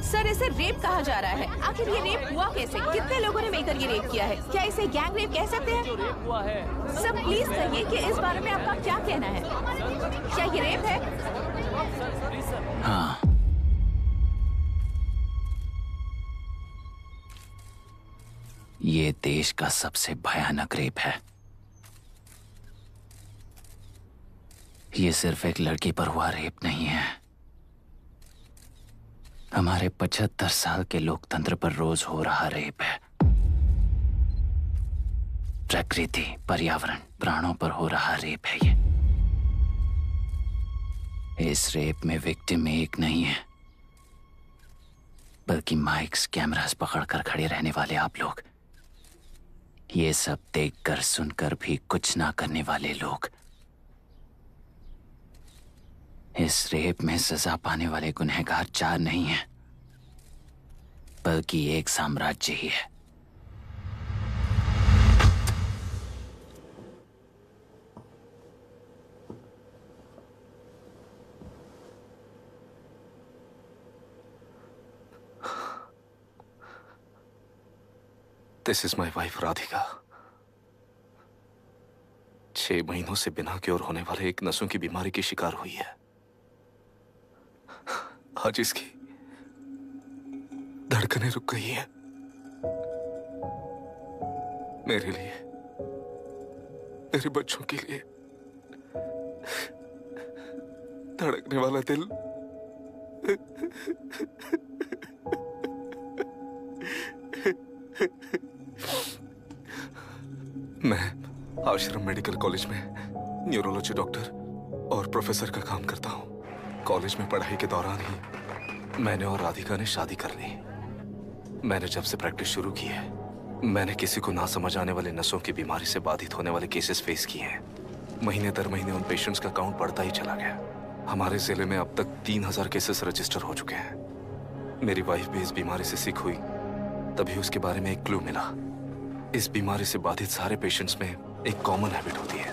सर, इसे रेप कहा जा रहा है। आखिर ये रेप हुआ कैसे? कितने लोगों ने मिलकर ये रेप किया है? क्या इसे गैंग रेप कह सकते हैं? सर प्लीज कहिए कि इस बारे में आपका क्या कहना है? क्या ये रेप है? हाँ, ये देश का सबसे भयानक रेप है। ये सिर्फ एक लड़की पर हुआ रेप नहीं है, हमारे 75 साल के लोकतंत्र पर रोज हो रहा रेप है। प्रकृति, पर्यावरण, प्राणों पर हो रहा रेप है ये। इस रेप में विक्टिम एक नहीं है, बल्कि माइक्स, कैमरास पकड़कर खड़े रहने वाले आप लोग, ये सब देखकर सुनकर भी कुछ ना करने वाले लोग। इस रेप में सजा पाने वाले गुनहगार 4 नहीं हैं, बल्कि एक साम्राज्य ही है। This is my wife Radhika. 6 महीनों से बिना क्योर होने वाले एक नसों की बीमारी की शिकार हुई है। आज इसकी धड़कनें रुक गई हैं। मेरे लिए, मेरे बच्चों के लिए धड़कने वाला दिल मैं आश्रम मेडिकल कॉलेज में न्यूरोलॉजी डॉक्टर और प्रोफेसर का काम करता हूं। कॉलेज में पढ़ाई के दौरान ही मैंने और राधिका ने शादी कर ली। मैंने जब से प्रैक्टिस शुरू की है, मैंने किसी को ना समझ आने वाले नसों की बीमारी से बाधित होने वाले केसेस फेस किए हैं। महीने दर महीने उन पेशेंट्स का काउंट बढ़ता ही चला गया। हमारे जिले में अब तक 3000 केसेस रजिस्टर हो चुके हैं। मेरी वाइफ भी इस बीमारी से सिक हुई, तभी उसके बारे में एक क्लू मिला। इस बीमारी से बाधित सारे पेशेंट्स में एक कॉमन हैबिट होती है,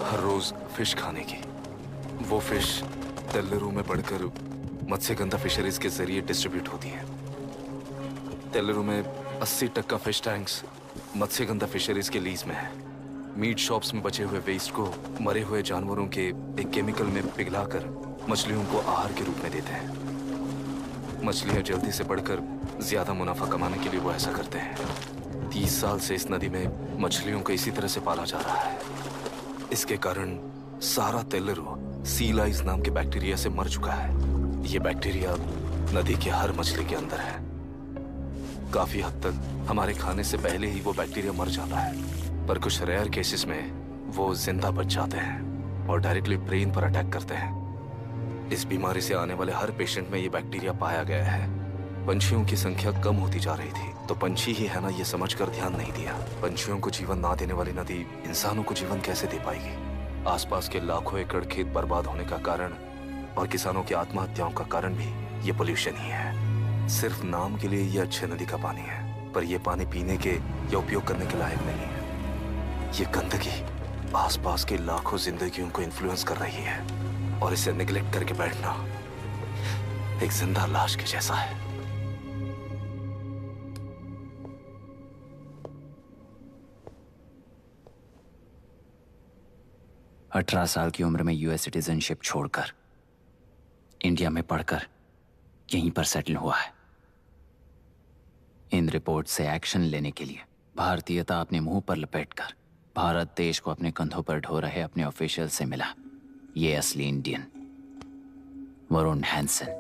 हर रोज फिश खाने की। वो फिश तेल्लुरु में बढ़कर मत्स्यगंधा फिशरीज के जरिए डिस्ट्रीब्यूट होती है। तेल्लुरु में 80% फिश टैंक्स मत्स्यगंधा फिशरीज के लीज में है। मीट शॉप्स में बचे हुए वेस्ट को मरे हुए जानवरों के एक केमिकल में पिघलाकर मछलियों को आहार के रूप में देते हैं। मछलियां जल्दी से बढ़कर ज्यादा मुनाफा कमाने के लिए वो ऐसा करते हैं। 30 साल से इस नदी में मछलियों को इसी तरह से पाला जा रहा है। इसके कारण सारा तेल्लुरु सी लाइस नाम के बैक्टीरिया से मर चुका है। ये बैक्टीरिया नदी के हर मछली के अंदर है। काफी हद तक हमारे खाने से पहले ही वो बैक्टीरिया मर जाता है, पर कुछ रेयर केसेस में वो जिंदा बच जाते हैं और डायरेक्टली ब्रेन पर अटैक करते हैं। इस बीमारी से आने वाले हर पेशेंट में ये बैक्टीरिया पाया गया है। पंछियों की संख्या कम होती जा रही थी, तो पंछी ही है ना ये समझकर ध्यान नहीं दिया। पंछियों को जीवन ना देने वाली नदी इंसानों को जीवन कैसे दे पाएगी? आसपास के लाखों एकड़ खेत बर्बाद होने का कारण और किसानों की आत्महत्याओं का कारण भी ये पोल्यूशन ही है। सिर्फ नाम के लिए ये अच्छे नदी का पानी है, पर ये पानी पीने के या उपयोग करने के लायक नहीं है। ये गंदगी आसपास के लाखों जिंदगियों को इन्फ्लुएंस कर रही है और इसे निगलेक्ट करके बैठना एक जिंदा लाश के जैसा है। अठारह साल की उम्र में यूएस सिटीजनशिप छोड़कर इंडिया में पढ़कर यहीं पर सेटल हुआ है। इन रिपोर्ट से एक्शन लेने के लिए भारतीयता अपने मुंह पर लपेटकर भारत देश को अपने कंधों पर ढो रहे अपने ऑफिशियल से मिला ये असली इंडियन वरुण हैंसन।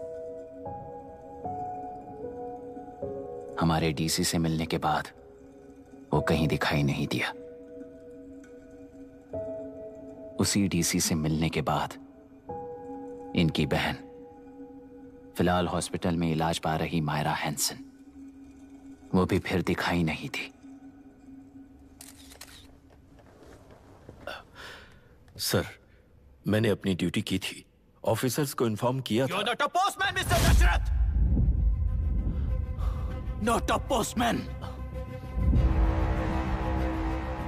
हमारे डीसी से मिलने के बाद वो कहीं दिखाई नहीं दिया। उसी डीसी से मिलने के बाद इनकी बहन, फिलहाल हॉस्पिटल में इलाज पा रही मायरा हैंसन, वो भी फिर दिखाई नहीं थी। सर, मैंने अपनी ड्यूटी की थी। ऑफिसर्स को इन्फॉर्म किया था। You're not a postman, Mr. Dashrath! Not a postman!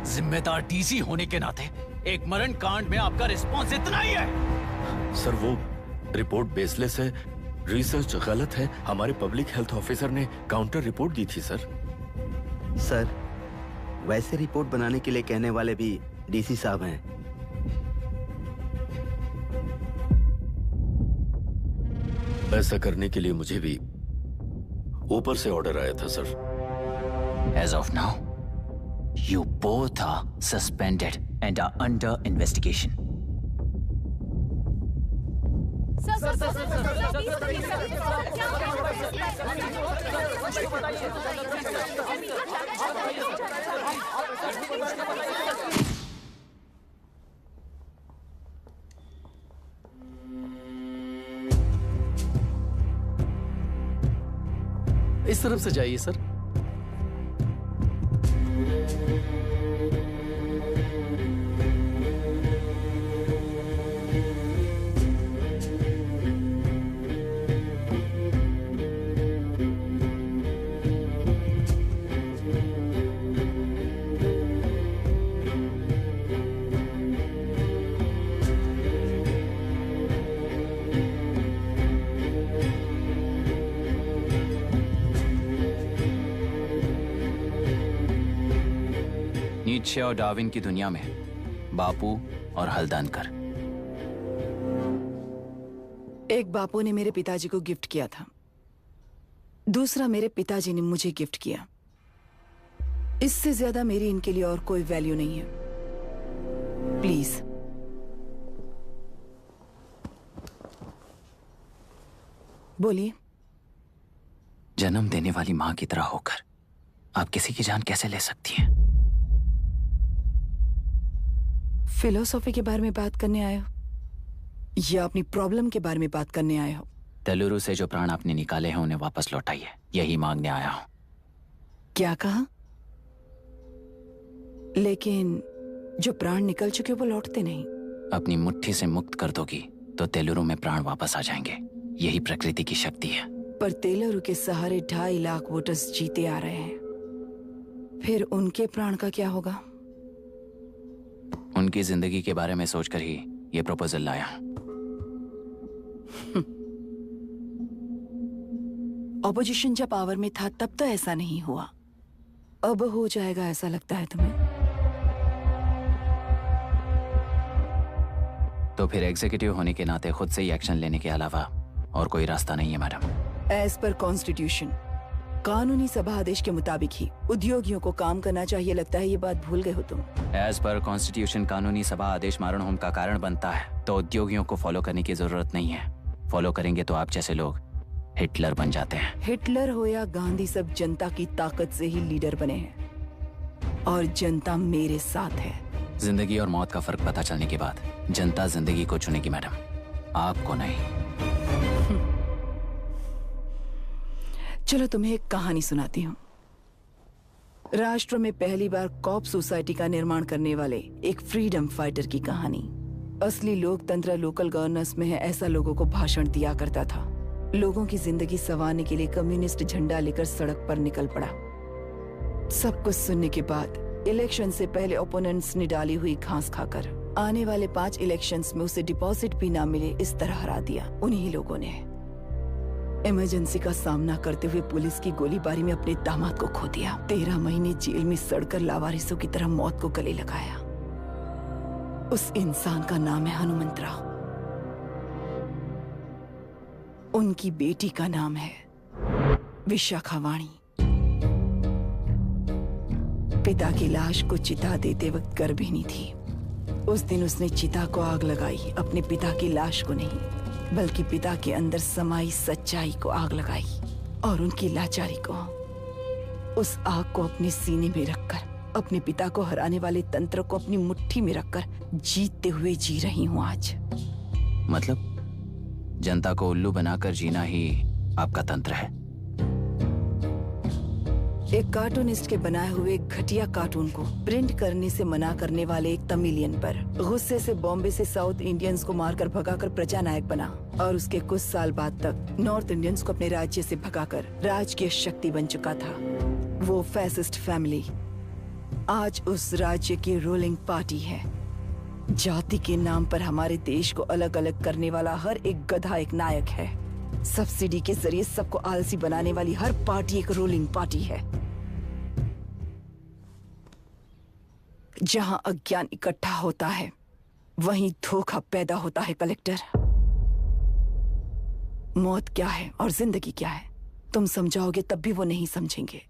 जिम्मेदार डीसी होने के नाते एक मरण कांड में आपका रिस्पॉन्स इतना ही है। सर, वो रिपोर्ट बेसलेस है, रिसर्च गलत है। हमारे पब्लिक हेल्थ ऑफिसर ने काउंटर रिपोर्ट दी थी सर। सर, वैसे रिपोर्ट बनाने के लिए कहने वाले भी डीसी साहब हैं। ऐसा करने के लिए मुझे भी ऊपर से ऑर्डर आया था sir. As of now, you both are suspended and are under investigation. इस तरफ से जाइए सर। नीत्शे और डार्विन की दुनिया में बापू और हल्दानकर। एक बापू ने मेरे पिताजी को गिफ्ट किया था, दूसरा मेरे पिताजी ने मुझे गिफ्ट किया। इससे ज्यादा मेरी इनके लिए और कोई वैल्यू नहीं है। प्लीज। बोलिए। जन्म देने वाली मां की तरह होकर आप किसी की जान कैसे ले सकती हैं? फिलोसॉफी के बारे में बात करने आए हो या अपनी प्रॉब्लम के बारे में बात करने आए हो? तेलुरु से जो प्राण आपने निकाले हैं उन्हें वापस लौटाइए, यही मांगने आया हूं। क्या कहा? लेकिन जो प्राण निकल चुके वो लौटते नहीं। अपनी मुट्ठी से मुक्त कर दोगी तो तेलुरु में प्राण वापस आ जाएंगे। यही प्रकृति की शक्ति है। पर तेलुरु के सहारे 2.5 लाख वोटर्स जीते आ रहे हैं, फिर उनके प्राण का क्या होगा? उनकी जिंदगी के बारे में सोचकर ही ये प्रपोजल लाया। ऑपोजिशन जब पावर में था तब तो ऐसा नहीं हुआ, अब हो जाएगा ऐसा लगता है तुम्हें? तो फिर एग्जीक्यूटिव होने के नाते खुद से ही एक्शन लेने के अलावा और कोई रास्ता नहीं है मैडम। एज पर कॉन्स्टिट्यूशन, कानूनी सभा आदेश के मुताबिक ही उद्योगियों को काम करना चाहिए। लगता है ये बात भूल गए हो तुम। एज पर कॉन्स्टिट्यूशन कानूनी सभा आदेश मारण होम का कारण बनता है, तो उद्योगियों को फॉलो करने की जरूरत नहीं है। फॉलो करेंगे तो आप जैसे लोग हिटलर बन जाते हैं। हिटलर हो या गांधी, सब जनता की ताकत से ही लीडर बने हैं और जनता मेरे साथ है। जिंदगी और मौत का फर्क पता चलने के बाद जनता जिंदगी को चुनेगी मैडम, आपको नहीं। चलो तुम्हें एक कहानी सुनाती हूँ। राष्ट्र में पहली बार कॉप सोसाइटी का निर्माण करने वाले एक फ्रीडम फाइटर की कहानी। असली लोकतंत्र लोकल गवर्नेंस में है, ऐसा लोगों को भाषण दिया करता था। लोगों की जिंदगी संवारने के लिए कम्युनिस्ट झंडा लेकर सड़क पर निकल पड़ा। सब कुछ सुनने के बाद इलेक्शन से पहले ओपोनेंट्स ने डाली हुई घास खाकर आने वाले 5 इलेक्शंस में उसे डिपॉजिट भी ना मिले इस तरह हरा दिया उन्हीं लोगों ने। इमरजेंसी का सामना करते हुए पुलिस की गोलीबारी में अपने दामाद को खो दिया। 13 महीने जेल में सड़कर लावारिसों की तरह मौत को गले लगाया। उस इंसान का नाम है हनुमंतराव। उनकी बेटी का नाम है विशाखावाणी। पिता की लाश को चिता देते वक्त गर्भिणी थी। उस दिन उसने चिता को आग लगाई, अपने पिता की लाश को नहीं बल्कि पिता के अंदर समाई सच्चाई को आग लगाई और उनकी लाचारी को। उस आग को अपने सीने में रखकर, अपने पिता को हराने वाले तंत्र को अपनी मुट्ठी में रखकर जीतते हुए जी रही हूँ आज। मतलब जनता को उल्लू बनाकर जीना ही आपका तंत्र है? एक कार्टूनिस्ट के बनाए हुए घटिया कार्टून को प्रिंट करने से मना करने वाले एक तमिलियन पर गुस्से से बॉम्बे से साउथ इंडियंस को मारकर भगाकर प्रजानायक बना और उसके कुछ साल बाद तक नॉर्थ इंडियंस को अपने राज्य से भगाकर राजकीय शक्ति बन चुका था। वो फैसिस्ट फैमिली आज उस राज्य की रूलिंग पार्टी है। जाति के नाम पर हमारे देश को अलग अलग करने वाला हर एक गधा एक नायक है। सब्सिडी के जरिए सबको आलसी बनाने वाली हर पार्टी एक रूलिंग पार्टी है। जहां अज्ञान इकट्ठा होता है वहीं धोखा पैदा होता है। कलेक्टर, मौत क्या है और जिंदगी क्या है तुम समझाओगे तब भी वो नहीं समझेंगे।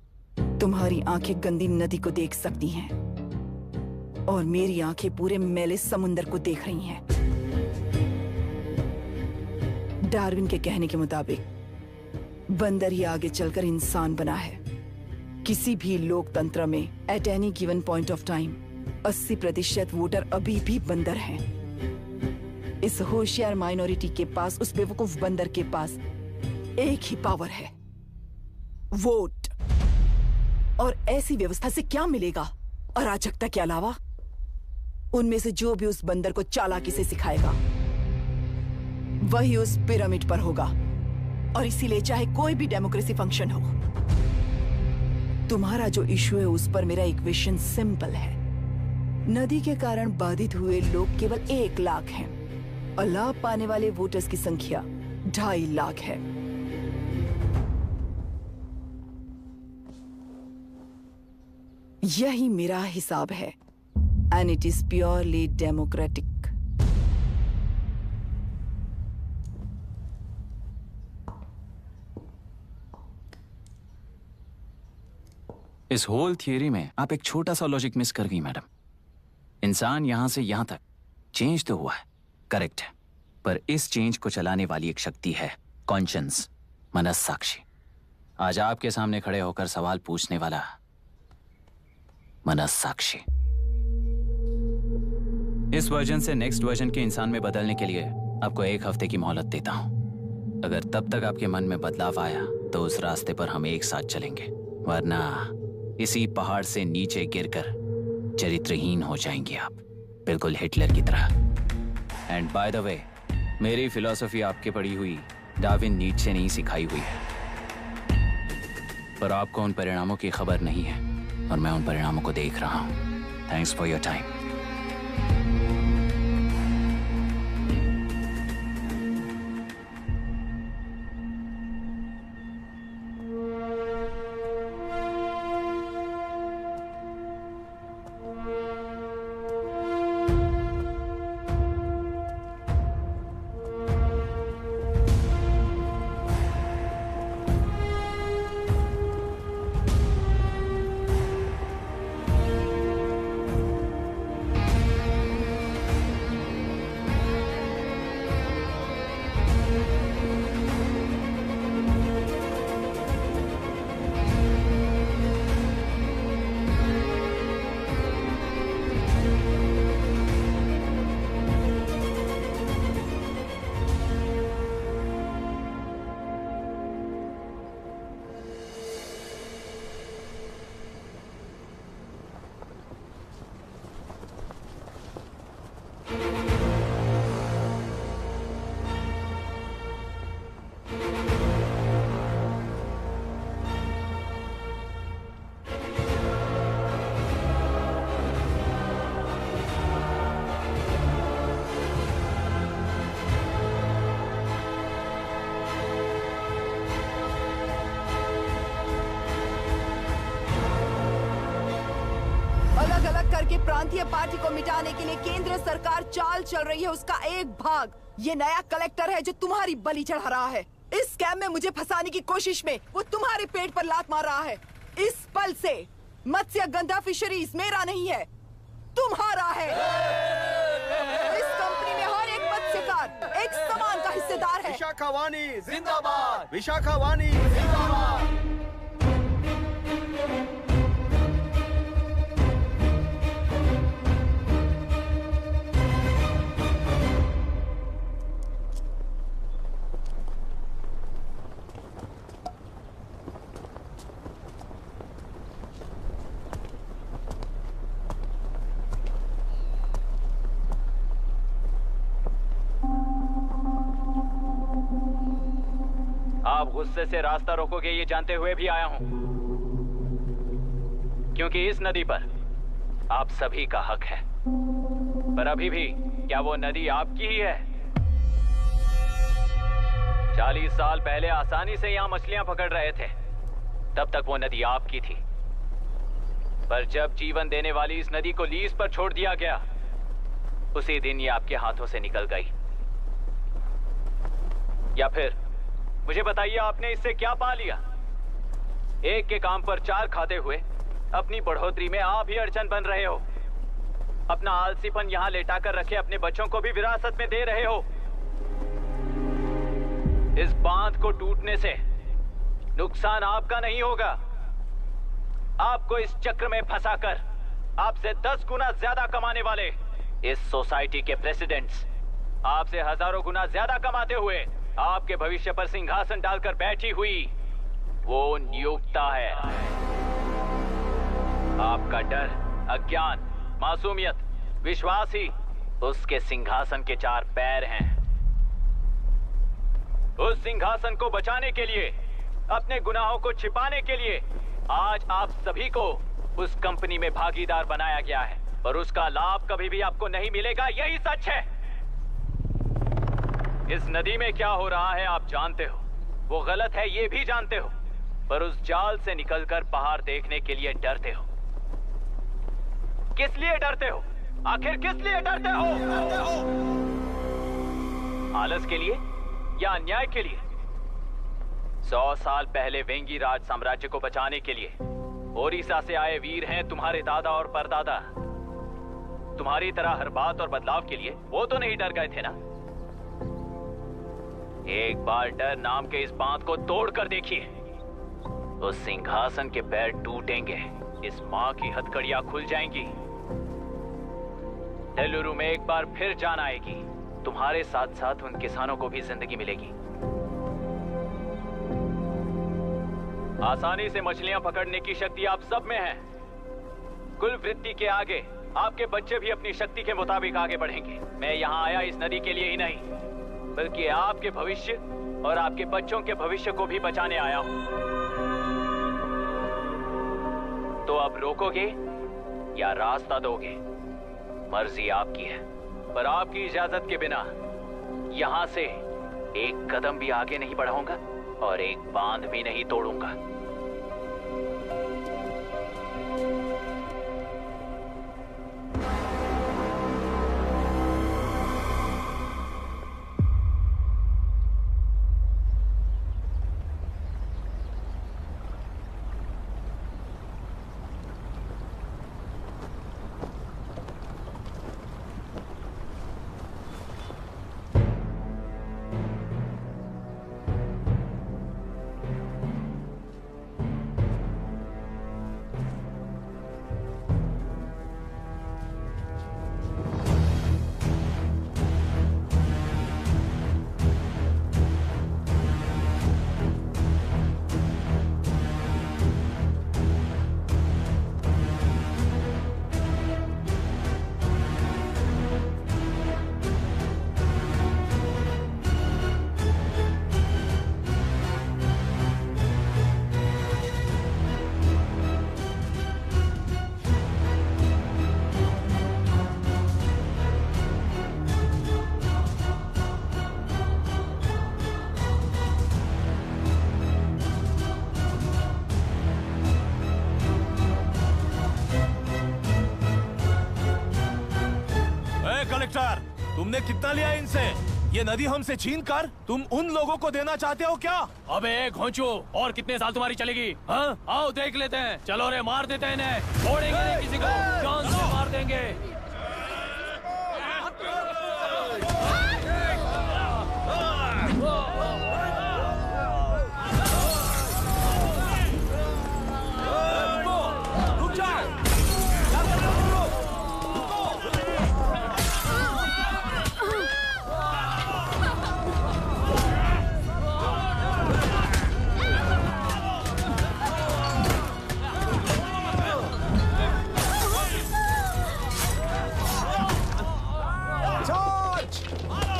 तुम्हारी आंखें गंदी नदी को देख सकती हैं और मेरी आंखें पूरे मैले समुंदर को देख रही हैं। डार्विन के कहने के मुताबिक बंदर ही आगे चलकर इंसान बना है। किसी भी लोकतंत्र में at any given point of time 80% voter अभी भी बंदर हैं। इस होशियार माइनॉरिटी के पास, उस बेवकूफ बंदर के पास एक ही पावर है, वोट। और ऐसी व्यवस्था से क्या मिलेगा अराजकता के अलावा? उनमें से जो भी उस बंदर को चालाकी से सिखाएगा वही उस पिरामिड पर होगा। और इसीलिए चाहे कोई भी डेमोक्रेसी फंक्शन हो, तुम्हारा जो इशू है उस पर मेरा इक्वेशन सिंपल है। नदी के कारण बाधित हुए लोग केवल 1 लाख हैं और लाभ पाने वाले वोटर्स की संख्या 2.5 लाख है। यही मेरा हिसाब है and it is purely democratic. इस होल थियरी में आप एक छोटा सा लॉजिक मिस कर गई मैडम। इंसान यहां से यहां तक चेंज तो हुआ है, करेक्ट है, पर इस चेंज को चलाने वाली एक शक्ति है, कॉन्शियंस, मनस्साक्षी। आज आपके सामने खड़े होकर सवाल पूछने वाला मनस्साक्षी। इस वर्जन से नेक्स्ट वर्जन के इंसान में बदलने के लिए आपको 1 हफ्ते की मोहलत देता हूं। अगर तब तक आपके मन में बदलाव आया तो उस रास्ते पर हम एक साथ चलेंगे, वरना इसी पहाड़ से नीचे गिरकर चरित्रहीन हो जाएंगे आप, बिल्कुल हिटलर की तरह। एंड बाय द वे, मेरी फिलॉसफी आपके पढ़ी हुई डार्विन नीचे नहीं सिखाई हुई है, पर आपको उन परिणामों की खबर नहीं है और मैं उन परिणामों को देख रहा हूं। Thanks for your time. के प्रांतीय पार्टी को मिटाने के लिए केंद्र सरकार चाल चल रही है, उसका एक भाग ये नया कलेक्टर है जो तुम्हारी बलि चढ़ा रहा है। इस स्कैम में मुझे फंसाने की कोशिश में वो तुम्हारे पेट पर लात मार रहा है। इस पल से मत्स्य गंधा फिशरीज मेरा नहीं है, तुम्हारा है। इस कंपनी में हर एक मत्स्यकार एक समान का हिस्सेदार है। विशाखावाणी जिंदाबाद, विशाखावाणी जिंदाबाद। आप गुस्से से रास्ता रोकोगे ये जानते हुए भी आया हूं, क्योंकि इस नदी पर आप सभी का हक है। पर अभी भी क्या वो नदी आपकी ही है? 40 साल पहले आसानी से यहां मछलियां पकड़ रहे थे, तब तक वो नदी आपकी थी। पर जब जीवन देने वाली इस नदी को लीज पर छोड़ दिया गया, उसी दिन ये आपके हाथों से निकल गई। या फिर मुझे बताइए, आपने इससे क्या पा लिया? एक के काम पर चार खाते हुए अपनी बढ़ोतरी में आप ही अड़चन बन रहे हो। अपना आलसीपन यहां लेटा कर रखे अपने बच्चों को भी विरासत में दे रहे हो। इस बांध को टूटने से नुकसान आपका नहीं होगा, आपको इस चक्र में फंसाकर आपसे 10 गुना ज्यादा कमाने वाले इस सोसाइटी के प्रेसिडेंट्स आपसे हजारों गुना ज्यादा कमाते हुए आपके भविष्य पर सिंहासन डालकर बैठी हुई वो नियोक्ता है। आपका डर, अज्ञान, मासूमियत, विश्वास ही उसके सिंहासन के 4 पैर हैं। उस सिंहासन को बचाने के लिए, अपने गुनाहों को छिपाने के लिए आज आप सभी को उस कंपनी में भागीदार बनाया गया है, पर उसका लाभ कभी भी आपको नहीं मिलेगा। यही सच है। इस नदी में क्या हो रहा है आप जानते हो, वो गलत है ये भी जानते हो, पर उस जाल से निकलकर बाहर देखने के लिए डरते हो। किस लिए डरते हो? आखिर किस लिए डरते हो? आलस के लिए या अन्याय के लिए? 100 साल पहले वेंगी राज साम्राज्य को बचाने के लिए ओडिशा से आए वीर हैं तुम्हारे दादा और परदादा। तुम्हारी तरह हर बात और बदलाव के लिए वो तो नहीं डर गए थे ना। एक बार डर नाम के इस बांध को तोड़ कर देखिए, उस सिंहासन के पैर टूटेंगे, इस मां की हथकड़ियां खुल जाएंगी। नेल्लूरू में एक बार फिर जान आएगी, तुम्हारे साथ साथ उन किसानों को भी जिंदगी मिलेगी। आसानी से मछलियां पकड़ने की शक्ति आप सब में है। कुल वृत्ति के आगे आपके बच्चे भी अपनी शक्ति के मुताबिक आगे बढ़ेंगे। मैं यहाँ आया इस नदी के लिए ही नहीं, बल्कि आपके भविष्य और आपके बच्चों के भविष्य को भी बचाने आया हूं। तो अब रोकोगे या रास्ता दोगे, मर्जी आपकी है, पर आपकी इजाजत के बिना यहां से एक कदम भी आगे नहीं बढ़ाऊंगा और एक बांध भी नहीं तोड़ूंगा। तुमने कितना लिया इनसे? ये नदी हमसे छीन कर तुम उन लोगों को देना चाहते हो क्या? अबे घोंचू, और कितने साल तुम्हारी चलेगी? हाँ, आओ देख लेते हैं। चलो रे, मार देते हैं इन्हें। छोड़ेंगे नहीं किसी को, जान से मार देंगे।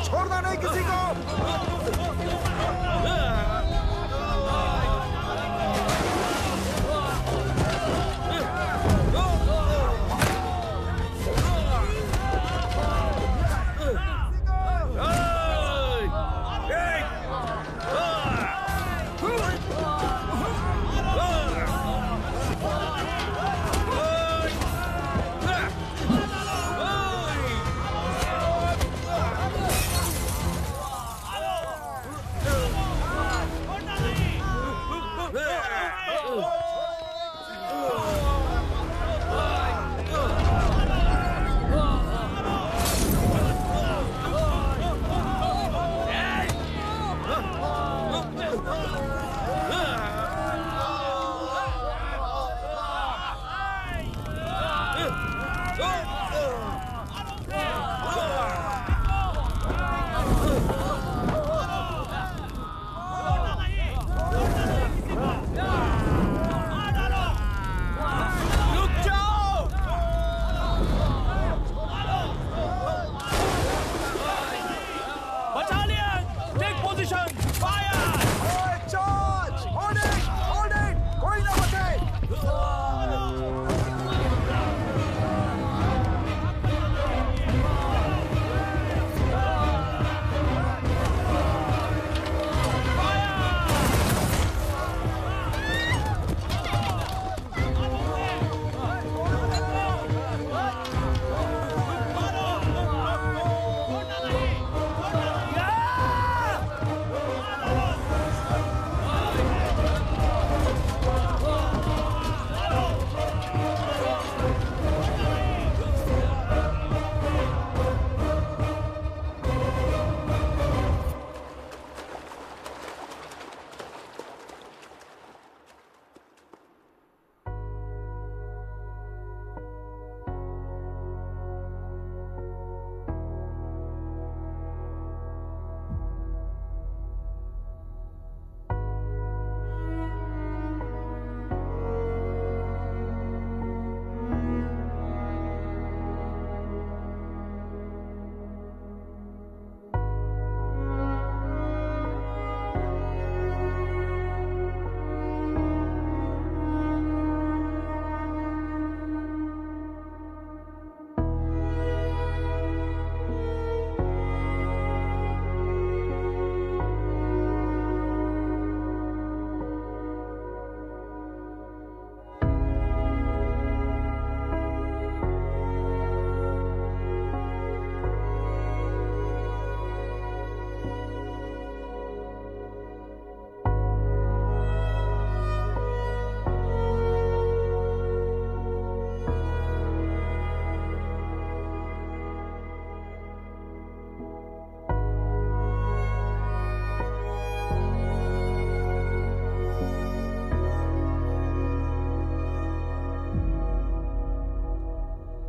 छोड़ना नहीं किसी को।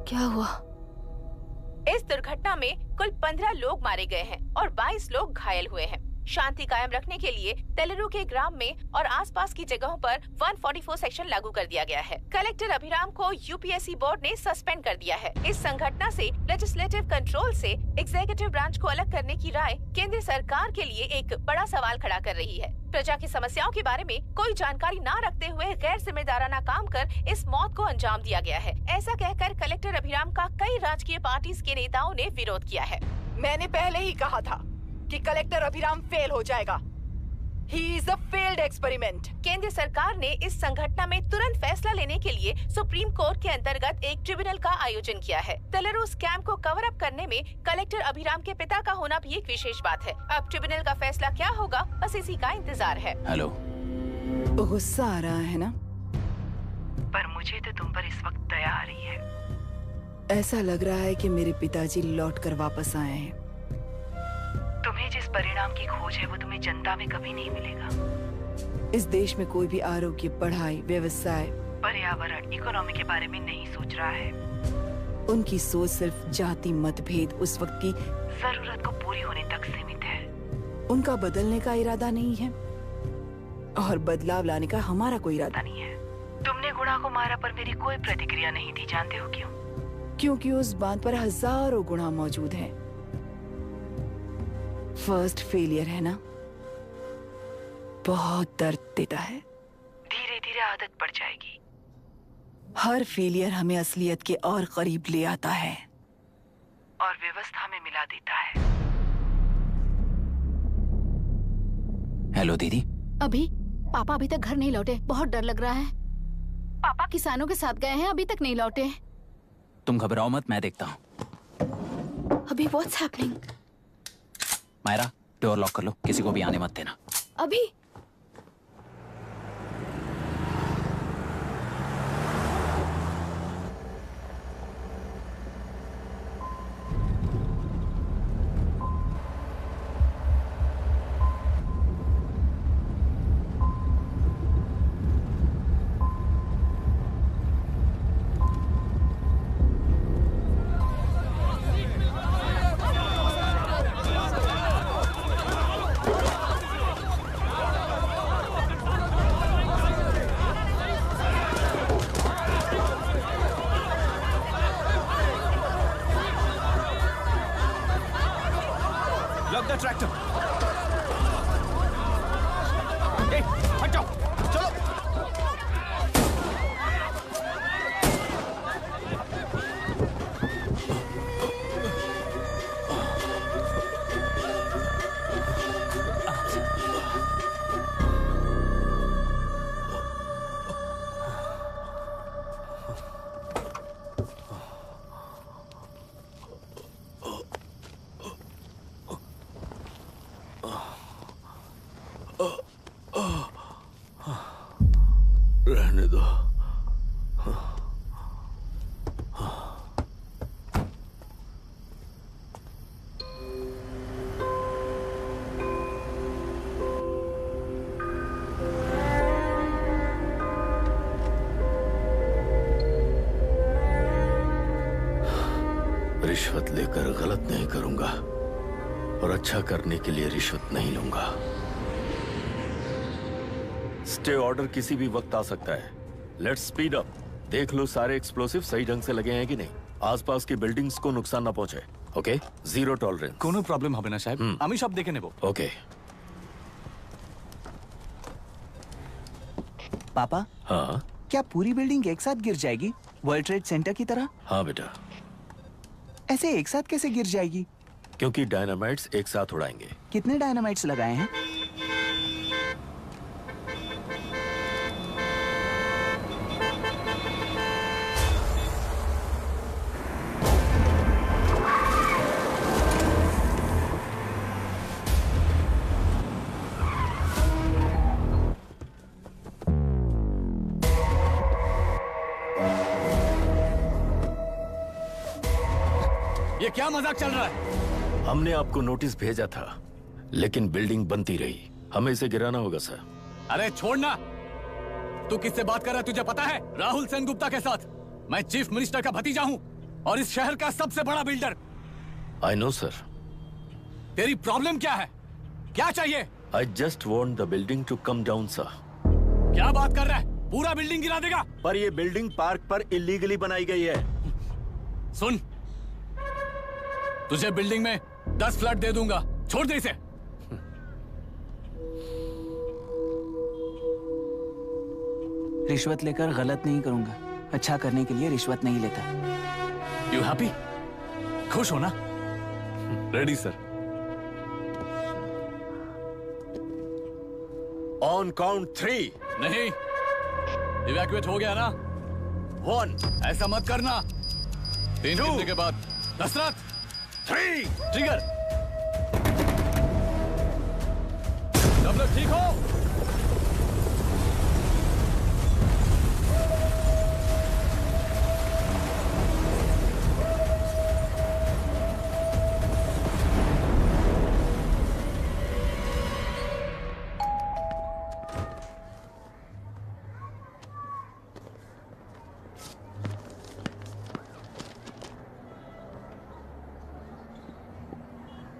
क्या हुआ? इस दुर्घटना में कुल 15 लोग मारे गए हैं और 22 लोग घायल हुए हैं। शांति कायम रखने के लिए तेलुरु के ग्राम में और आसपास की जगहों पर 144 सेक्शन लागू कर दिया गया है। कलेक्टर अभिराम को यूपीएससी बोर्ड ने सस्पेंड कर दिया है। इस संघटना से लेजिस्लेटिव कंट्रोल से एग्जीक्यूटिव ब्रांच को अलग करने की राय केंद्र सरकार के लिए एक बड़ा सवाल खड़ा कर रही है। प्रजा की समस्याओं के बारे में कोई जानकारी न रखते हुए गैर जिम्मेदाराना काम कर इस मौत को अंजाम दिया गया है। ऐसा कहकर कलेक्टर अभिराम का कई राजकीय पार्टी के नेताओं ने विरोध किया है। मैंने पहले ही कहा था कि कलेक्टर अभिराम फेल हो जाएगा। He is a failed experiment. केंद्र सरकार ने इस संघटना में तुरंत फैसला लेने के लिए सुप्रीम कोर्ट के अंतर्गत एक ट्रिब्यूनल का आयोजन किया है। तेलुरु स्कैम को कवर अप करने में कलेक्टर अभिराम के पिता का होना भी एक विशेष बात है। अब ट्रिब्यूनल का फैसला क्या होगा, बस इसी का इंतजार है। हेलो, गुस्सा आ रहा है ना? पर मुझे तो तुम पर इस वक्त दया आ रही है। ऐसा लग रहा है कि मेरे पिताजी लौट कर वापस आए हैं। तुम्हें जिस परिणाम की खोज है वो तुम्हें जनता में कभी नहीं मिलेगा। इस देश में कोई भी आरोग्य, पढ़ाई, व्यवसाय, पर्यावरण, इकोनॉमी के बारे में नहीं सोच रहा है। उनकी सोच सिर्फ जाति मतभेद उस वक्त की जरूरत को पूरी होने तक सीमित है। उनका बदलने का इरादा नहीं है और बदलाव लाने का हमारा कोई इरादा नहीं है। तुमने गुणा को मारा पर मेरी कोई प्रतिक्रिया नहीं थी, जानते हो क्यों? क्योंकि उस बांध पर हजारों गुणा मौजूद हैं। फर्स्ट फेलियर है ना, बहुत दर्द देता है। धीरे धीरे आदत पड़ जाएगी। हर फेलियर हमें असलियत के और करीब ले आता है और व्यवस्था में मिला देता है। हेलो दीदी। अभी पापा अभी तक घर नहीं लौटे, बहुत डर लग रहा है। पापा किसानों के साथ गए हैं, अभी तक नहीं लौटे। तुम घबराओ मत, मैं देखता हूँ। अभी what's happening? Myra, door lock कर लो, किसी को भी आने मत देना। अभी Lock the tractor. Hey, हट जाओ, चलो। रहने दो। रिश्वत लेकर गलत नहीं करूंगा और अच्छा करने के लिए रिश्वत नहीं लूंगा। स्टे ऑर्डर किसी भी वक्त आ सकता है। Let's speed up. देख लो सारे एक्सप्लोसिव सही ढंग से लगे हैं कि नहीं। आसपास की बिल्डिंग्स को नुकसान ना पहुंचे। Okay, zero tolerance. कोनो प्रॉब्लम হবে না সাহেব, আমি সব দেখে নেব। ओके। पापा, हाँ क्या पूरी बिल्डिंग एक साथ गिर जाएगी, वर्ल्ड ट्रेड सेंटर की तरह? हाँ बेटा। ऐसे एक साथ कैसे गिर जाएगी? क्योंकि डायनामाइट्स एक साथ उड़ाएंगे। कितने डायनामाइट्स लगाए हैं? ये क्या मजाक चल रहा है? हमने आपको नोटिस भेजा था, लेकिन बिल्डिंग बनती रही। हमें इसे गिराना होगा सर। अरे छोड़ना। तू किससे बात कर रहा है तुझे पता है? राहुल सेनगुप्ता के साथ। मैं चीफ मिनिस्टर का भतीजा हूँ और इस शहर का सबसे बड़ा बिल्डर। I know sir. तेरी प्रॉब्लम क्या है? क्या चाहिए? I just want the building to come down sir. क्या बात कर रहा है? पूरा बिल्डिंग गिरा देगा? पर ये बिल्डिंग पार्क पर इलीगली बनाई गई है। सुन, तुझे बिल्डिंग में 10 फ्लैट दे दूंगा, छोड़ दे इसे। रिश्वत लेकर गलत नहीं करूंगा, अच्छा करने के लिए रिश्वत नहीं लेता। You happy? खुश हो ना? Ready sir. On count 3। नहीं, इवैक्यूएट हो गया ना? 1। ऐसा मत करना। 3 गिनने के बाद दशरथ 3। ट्रिगर। सब लोग ठीक हो?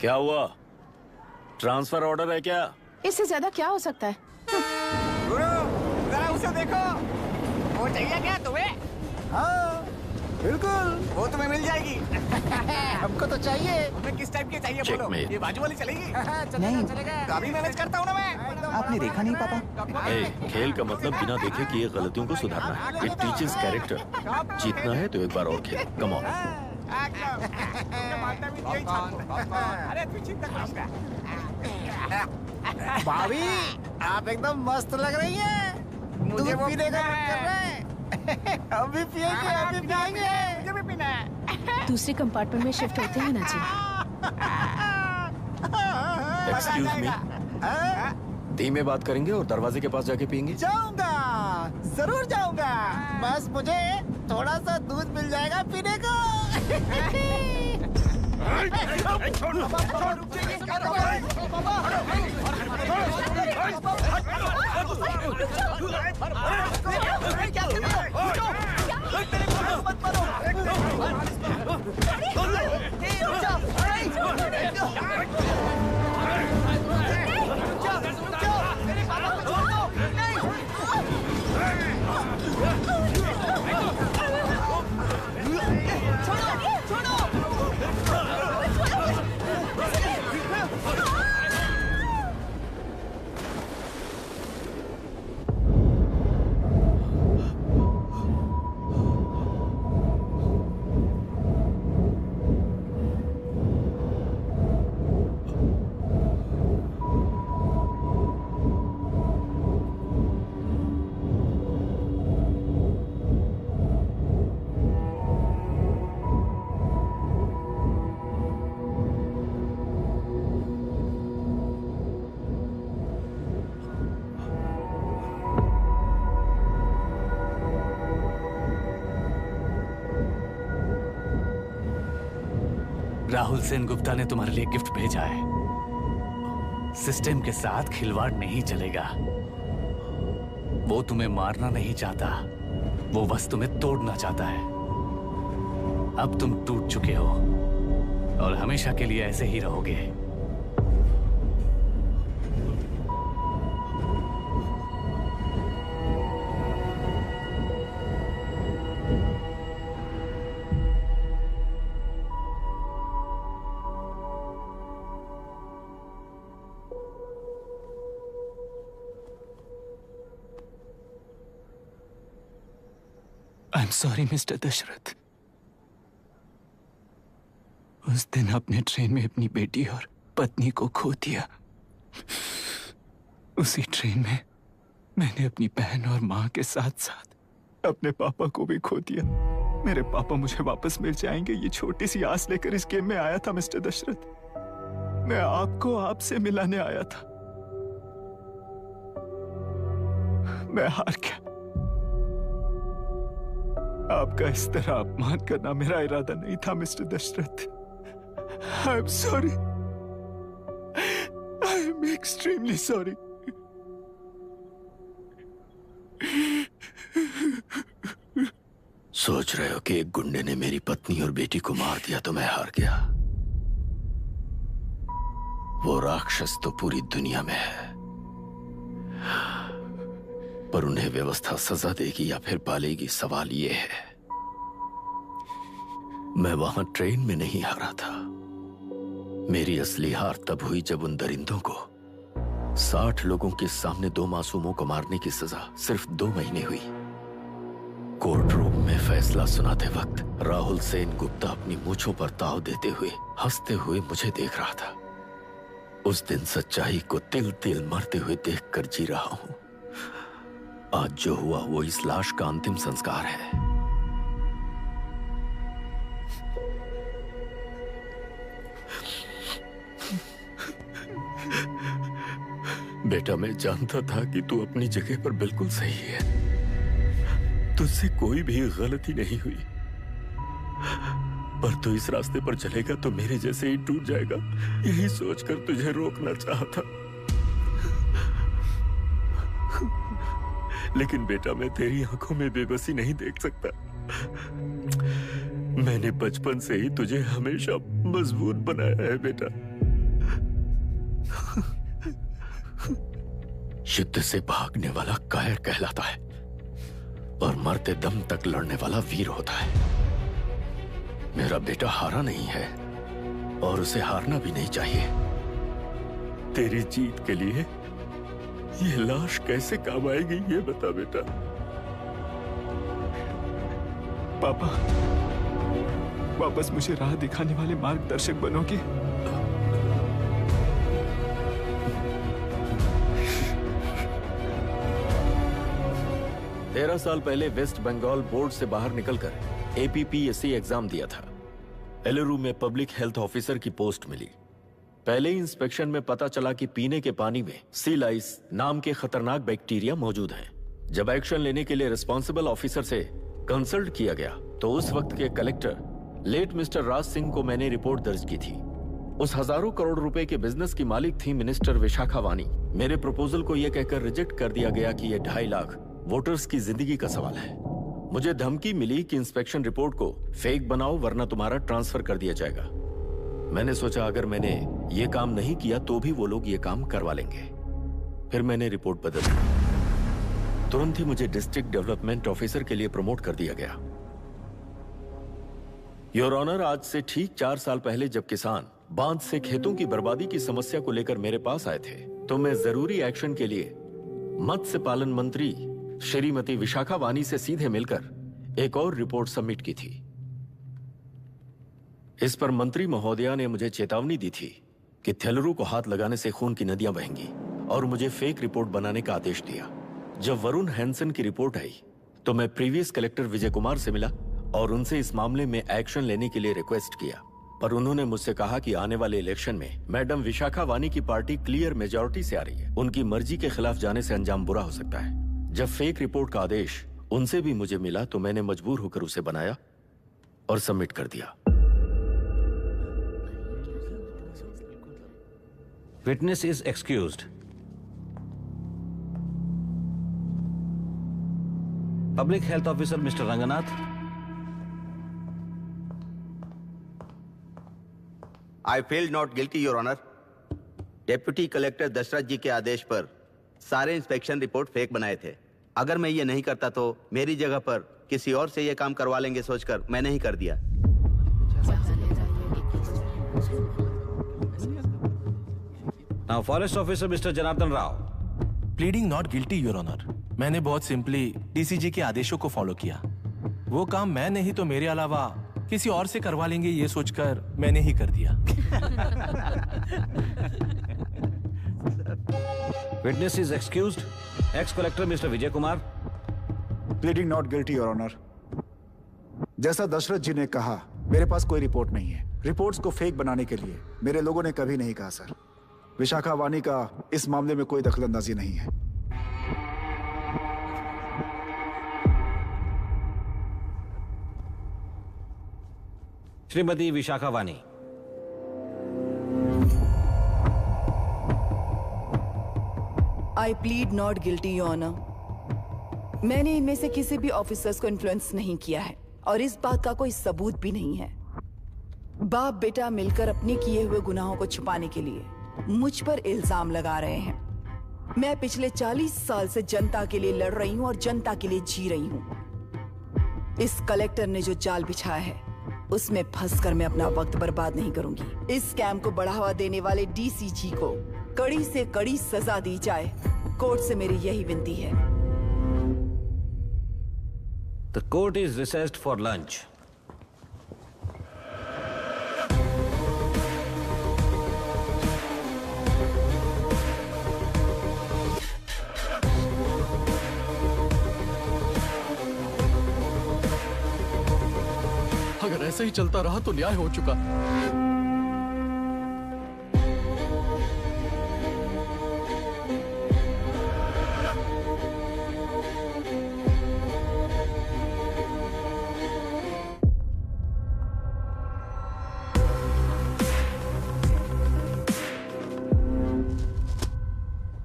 क्या हुआ? ट्रांसफर ऑर्डर है क्या? इससे ज्यादा क्या हो सकता है? जरा उसे देखो। वो चाहिए क्या तुम्हें? हाँ, बिल्कुल, वो तुम्हें मिल जाएगी। हमको तो चाहिए। तुम्हें किस टाइप की चाहिए बोलो? ये बाजू वाली चलेगी? नहीं, चलेगा। अभी मैनेज करता हूँ ना मैं। आपने देखा नहीं पापा? खेल का मतलब बिना देखे किए गलतियों को सुधारना है। It teaches character. जीतना है तो एक बार और खेल। Come on. अरे तू चिंता मत। भाभी, आप एकदम मस्त लग रही हैं। मुझे वो पीने का मन कर रहा है। अभी पिएंगे, अभी पिएंगे। मुझे भी पीना है। दूसरे कंपार्टमेंट में शिफ्ट होते हैं ना जी। एक्सक्यूज मी, धीमे बात करेंगे और दरवाजे के पास जाके पियेंगे। जाऊंगा, जरूर जाऊंगा। बस मुझे थोड़ा सा दूध मिल जाएगा पीने को। राहुल सेन गुप्ता ने तुम्हारे लिए गिफ्ट भेजा है। सिस्टम के साथ खिलवाड़ नहीं चलेगा। वो तुम्हें मारना नहीं चाहता, वो बस तुम्हें तोड़ना चाहता है। अब तुम टूट चुके हो और हमेशा के लिए ऐसे ही रहोगे। I'm sorry, mister Dasharath. उस दिन अपने ट्रेन में अपनी बेटी और पत्नी को खो दिया। उसी ट्रेन में मैंने अपनी बहन और माँ के साथ साथ अपने पापा को भी खो दिया। मेरे पापा मुझे वापस मिल जाएंगे, ये छोटी सी आस लेकर इस गेम में आया था मिस्टर दशरथ। मैं आपको आपसे मिलाने आया था। मैं हार गया। आपका इस तरह अपमान करना मेरा इरादा नहीं था mister Dashrath. I am sorry. I am extremely sorry. सोच रहे हो कि एक गुंडे ने मेरी पत्नी और बेटी को मार दिया तो मैं हार गया? वो राक्षस तो पूरी दुनिया में है, पर उन्हें व्यवस्था सजा देगी या फिर पालेगी, सवाल ये है। मैं वहां ट्रेन में नहीं हारा था। मेरी असली हार तब हुई जब उन दरिंदों को 60 लोगों के सामने 2 मासूमों को मारने की सजा सिर्फ 2 महीने हुई। कोर्ट रूम में फैसला सुनाते वक्त राहुल सेन गुप्ता अपनी मूंछों पर ताव देते हुए हंसते हुए मुझे देख रहा था। उस दिन सच्चाई को तिल तिल मरते हुए देखकर जी रहा हूं। आज जो हुआ वो इस लाश का अंतिम संस्कार है। बेटा, मैं जानता था कि तू अपनी जगह पर बिल्कुल सही है। तुझसे कोई भी गलती नहीं हुई, पर तू इस रास्ते पर चलेगा तो मेरे जैसे ही टूट जाएगा, यही सोचकर तुझे रोकना चाहा था। लेकिन बेटा, मैं तेरी आंखों में बेबसी नहीं देख सकता। मैंने बचपन से ही तुझे हमेशा मजबूत बनाया है बेटा। युद्ध से भागने वाला कायर कहलाता है और मरते दम तक लड़ने वाला वीर होता है। मेरा बेटा हारा नहीं है और उसे हारना भी नहीं चाहिए। तेरी जीत के लिए ये लाश कैसे काम आएगी, ये बता बेटा। पापा, वापस मुझे राह दिखाने वाले मार्गदर्शक बनोगे? 13 साल पहले वेस्ट बंगाल बोर्ड से बाहर निकलकर APPSC एग्जाम दिया था। एलुरु में पब्लिक हेल्थ ऑफिसर की पोस्ट मिली। पहले ही इंस्पेक्शन में पता चला कि पीने के पानी में सी लाइस नाम के खतरनाक बैक्टीरिया मौजूद हैं। जब एक्शन लेने के लिए रिस्पॉन्सिबल ऑफिसर से कंसल्ट किया गया तो उस वक्त के collector late mister Raj Singh को मैंने रिपोर्ट दर्ज की थी। उस हजारों करोड़ रुपए के बिजनेस की मालिक थी मिनिस्टर विशाखा वानी। मेरे प्रपोजल को यह कहकर रिजेक्ट कर दिया गया कि यह 2.5 लाख वोटर्स की जिंदगी का सवाल है। मुझे धमकी मिली कि इंस्पेक्शन रिपोर्ट को फेक बनाओ वरना तुम्हारा ट्रांसफर कर दिया जाएगा। मैंने सोचा अगर मैंने ये काम नहीं किया तो भी वो लोग ये काम करवा लेंगे। फिर मैंने रिपोर्ट बदल दी। तुरंत ही मुझे डिस्ट्रिक्ट डेवलपमेंट ऑफिसर के लिए प्रमोट कर दिया गया। योर ऑनर, आज से ठीक 4 साल पहले जब किसान बांध से खेतों की बर्बादी की समस्या को लेकर मेरे पास आए थे तो मैं जरूरी एक्शन के लिए मत्स्य पालन मंत्री श्रीमती विशाखा वानी से सीधे मिलकर एक और रिपोर्ट सबमिट की थी। इस पर मंत्री महोदया ने मुझे चेतावनी दी थी कि थेलरू को हाथ लगाने से खून की नदियां बहेंगी और मुझे फेक रिपोर्ट बनाने का आदेश दिया। जब वरुण हैंसन की रिपोर्ट आई तो मैं प्रीवियस कलेक्टर विजय कुमार से मिला और उनसे इस मामले में एक्शन लेने के लिए रिक्वेस्ट किया, पर उन्होंने मुझसे कहा कि आने वाले इलेक्शन में मैडम विशाखा वानी की पार्टी क्लियर मेजॉरिटी से आ रही है। उनकी मर्जी के खिलाफ जाने से अंजाम बुरा हो सकता है। जब फेक रिपोर्ट का आदेश उनसे भी मुझे मिला तो मैंने मजबूर होकर उसे बनाया और सबमिट कर दिया। Witness is excused. Public health officer mister Ranganath. I feel not guilty your honour. Deputy collector Dasharath ji के आदेश पर सारे इंस्पेक्शन रिपोर्ट फेक बनाए थे। अगर मैं ये नहीं करता तो मेरी जगह पर किसी और से ये काम करवा लेंगे सोचकर मैंने ही कर दिया। Now forest officer mister Janardhan Rao. Pleading not guilty your honour. मैंने बहुत सिंपली डीसीजी के आदेशों को फॉलो किया। वो काम मैं नहीं तो मेरे अलावा किसी और से करवा लेंगे ये सोचकर मैंने ही कर दिया। Witness is excused. Ex collector mister Vijay Kumar. Pleading not guilty your honour. जैसा दशरथ जी ने कहा, मेरे पास कोई रिपोर्ट नहीं है। रिपोर्ट्स को फेक बनाने के लिए मेरे लोगों ने कभी नहीं कहा सर। विशाखा वानी का इस मामले में कोई दखलंदाजी नहीं है। Shrimati Vishakha Vani. I plead not guilty your honour. मैंने इनमें से किसी भी ऑफिसर्स को इन्फ्लुएंस नहीं किया है और इस बात का कोई सबूत भी नहीं है। बाप बेटा मिलकर अपने किए हुए गुनाहों को छुपाने के लिए मुझ पर इल्जाम लगा रहे हैं। मैं पिछले 40 साल से जनता के लिए लड़ रही हूं और जनता के लिए जी रही हूं। इस कलेक्टर ने जो जाल बिछाया है उसमें फंसकर मैं अपना वक्त बर्बाद नहीं करूंगी। इस स्कैम को बढ़ावा देने वाले डीसीजी को कड़ी से कड़ी सजा दी जाए। कोर्ट से मेरी यही विनती है। The court is recessed for lunch. अगर ऐसे ही चलता रहा तो न्याय हो चुका।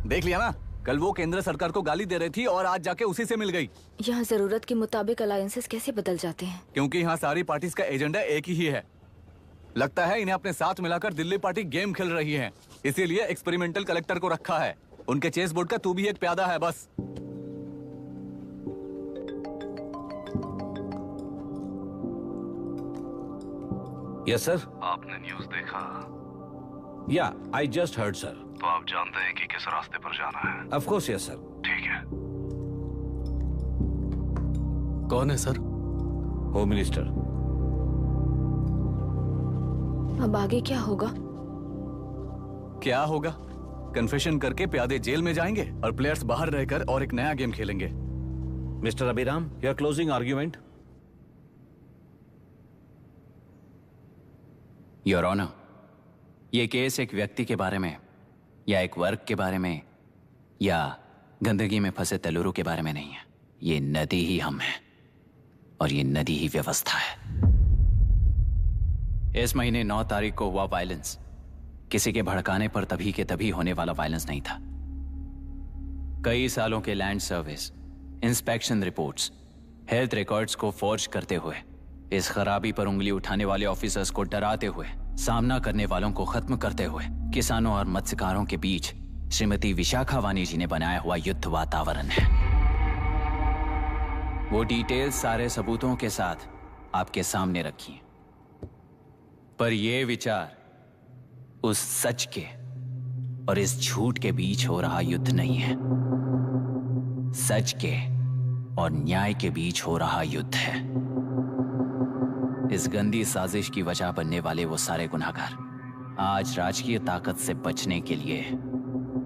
देख लिया ना, कल वो केंद्र सरकार को गाली दे रही थी और आज जाके उसी से मिल गई। यहाँ जरूरत के मुताबिक अलायंसेस कैसे बदल जाते हैं? क्योंकि यहाँ सारी पार्टीज का एजेंडा एक ही है। लगता है इन्हें अपने साथ मिलाकर दिल्ली पार्टी गेम खेल रही है, इसीलिए एक्सपेरिमेंटल कलेक्टर को रखा है। उनके चेस बोर्ड का तू भी एक प्यादा है बस। Yes sir. आपने न्यूज़ देखा? या आई जस्ट हर्ड सर। तो आप जानते हैं कि किस रास्ते पर जाना है? Of course yes sir. ठीक है। कौन है सर? Home minister. अब आगे क्या होगा? क्या होगा? कन्फेशन करके प्यादे जेल में जाएंगे और प्लेयर्स बाहर रहकर और एक नया गेम खेलेंगे। Mister Abhiram, your closing argument. Your honour, ये केस एक व्यक्ति के बारे में या एक वर्ग के बारे में या गंदगी में फंसे तेलुरु के बारे में नहीं है। ये नदी ही हम हैं और ये नदी ही व्यवस्था है। इस महीने 9 तारीख को हुआ वायलेंस किसी के भड़काने पर तभी के तभी होने वाला वायलेंस नहीं था। कई सालों के land service, inspection reports, health records को फॉर्ज करते हुए, इस खराबी पर उंगली उठाने वाले ऑफिसर्स को डराते हुए, सामना करने वालों को खत्म करते हुए किसानों और मत्स्यकारों के बीच श्रीमती विशाखा वानी जी ने बनाया हुआ युद्ध वातावरण है। वो डिटेल्स सारे सबूतों के साथ आपके सामने रखी हैं। पर यह विचार उस सच के और इस झूठ के बीच हो रहा युद्ध नहीं है, सच के और न्याय के बीच हो रहा युद्ध है। इस गंदी साजिश की वजह बनने वाले वो सारे गुनहगार आज राजकीय ताकत से बचने के लिए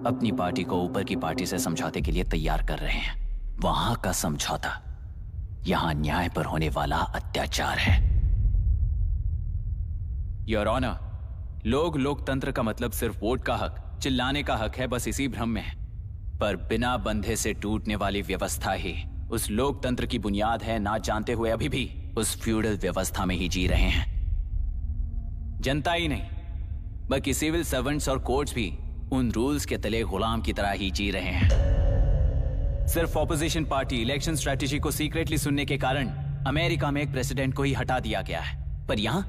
अपनी पार्टी को ऊपर की पार्टी से समझौते के लिए तैयार कर रहे हैं। वहां का समझौता यहां न्याय पर होने वाला अत्याचार है। योर ऑनर, लोग लोकतंत्र का मतलब सिर्फ वोट का हक, चिल्लाने का हक है, बस इसी भ्रम में है। पर बिना बंधे से टूटने वाली व्यवस्था ही उस लोकतंत्र की बुनियाद है, ना जानते हुए अभी भी उस फ्यूडल व्यवस्था में ही जी रहे हैं। जनता ही नहीं बल्कि सिविल सर्वेंट्स और कोर्ट्स भी उन रूल्स के तले गुलाम की तरह ही जी रहे हैं। सिर्फ ऑपोजिशन पार्टी इलेक्शन स्ट्रेटेजी को सीक्रेटली सुनने के कारण अमेरिका में एक प्रेसिडेंट को ही हटा दिया गया है, पर यहां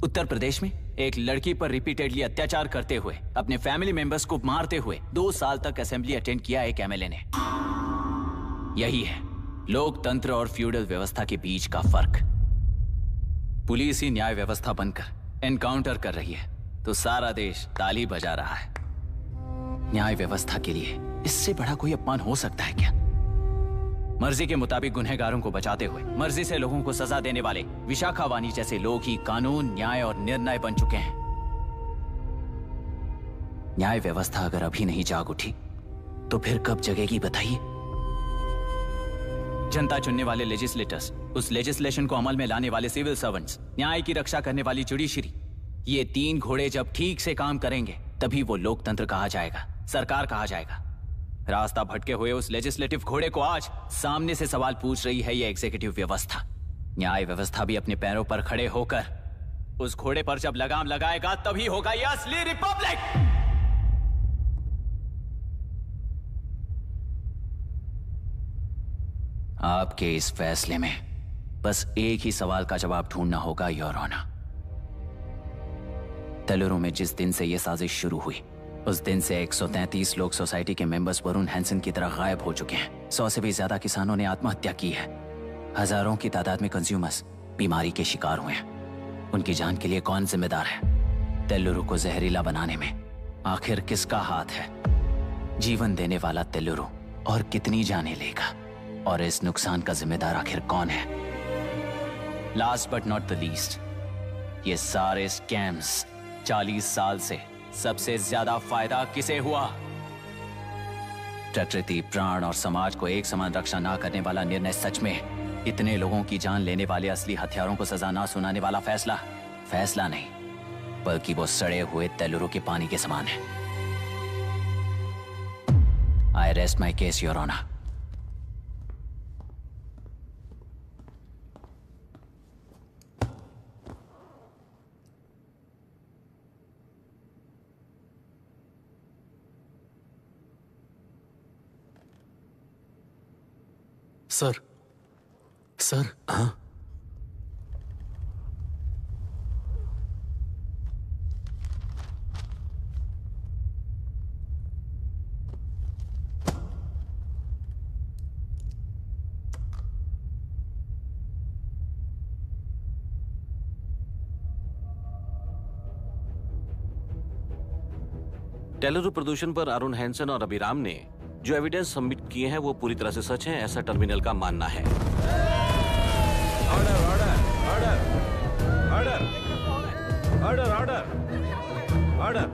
उत्तर प्रदेश में एक लड़की पर रिपीटेडली अत्याचार करते हुए, अपने फैमिली मेंबर्स को मारते हुए 2 साल तक असेंबली अटेंड किया एक एमएलए ने। यही है लोकतंत्र और फ्यूडल व्यवस्था के बीच का फर्क। पुलिस ही न्याय व्यवस्था बनकर एनकाउंटर कर रही है तो सारा देश ताली बजा रहा है। न्याय व्यवस्था के लिए इससे बड़ा कोई अपमान हो सकता है क्या? मर्जी के मुताबिक गुनहगारों को बचाते हुए मर्जी से लोगों को सजा देने वाले विशाखा वानी जैसे लोग ही कानून, न्याय और निर्णय बन चुके हैं। न्याय व्यवस्था अगर अभी नहीं जाग उठी तो फिर कब जगेगी बताइए? जनता चुनने वाले लेजिस्लेटर्स, उस लेजिस्लेशन को अमल में लाने वाले सिविल सर्वेंट्स, न्याय की रक्षा करने वाली जुडिशरी, ये 3 घोड़े जब ठीक से काम करेंगे तभी वो लोकतंत्र कहा जाएगा, सरकार कहा जाएगा। रास्ता भटके हुए उस लेजिस्लेटिव घोड़े को आज सामने से सवाल पूछ रही है ये एग्जीक्यूटिव व्यवस्था। न्याय व्यवस्था भी अपने पैरों पर खड़े होकर उस घोड़े पर जब लगाम लगाएगा तभी होगा ये असली रिपब्लिक। आपके इस फैसले में बस एक ही सवाल का जवाब ढूंढना होगा योर ऑनर। तेलुरु में जिस दिन से यह साजिश शुरू हुई उस दिन से 133 लोग सोसाइटी के मेंबर्स वरुण हैंसन की तरह गायब हो चुके हैं। 100 से भी ज्यादा किसानों ने आत्महत्या की है। हजारों की तादाद में कंज्यूमर्स बीमारी के शिकार हुए हैं। उनकी जान के लिए कौन जिम्मेदार है? तेलुरु को जहरीला बनाने में आखिर किसका हाथ है? जीवन देने वाला तेलुरु और कितनी जाने लेगा? और इस नुकसान का जिम्मेदार आखिर कौन है? Last but not the least, ये सारे स्कैम्स 40 साल से सबसे ज्यादा फायदा किसे हुआ? प्रकृति, प्राण और समाज को एक समान रक्षा ना करने वाला निर्णय सच में इतने लोगों की जान लेने वाले असली हथियारों को सजा ना सुनाने वाला फैसला नहीं, बल्कि वो सड़े हुए तेलुरु के पानी के समान है। I rest my case your honour. Sir हाँ? टेलुरु प्रदूषण पर अरुण हैंसन और अभिराम ने जो एविडेंस सबमिट किए हैं वो पूरी तरह से सच है, ऐसा टर्मिनल का मानना है। Order order order order order order.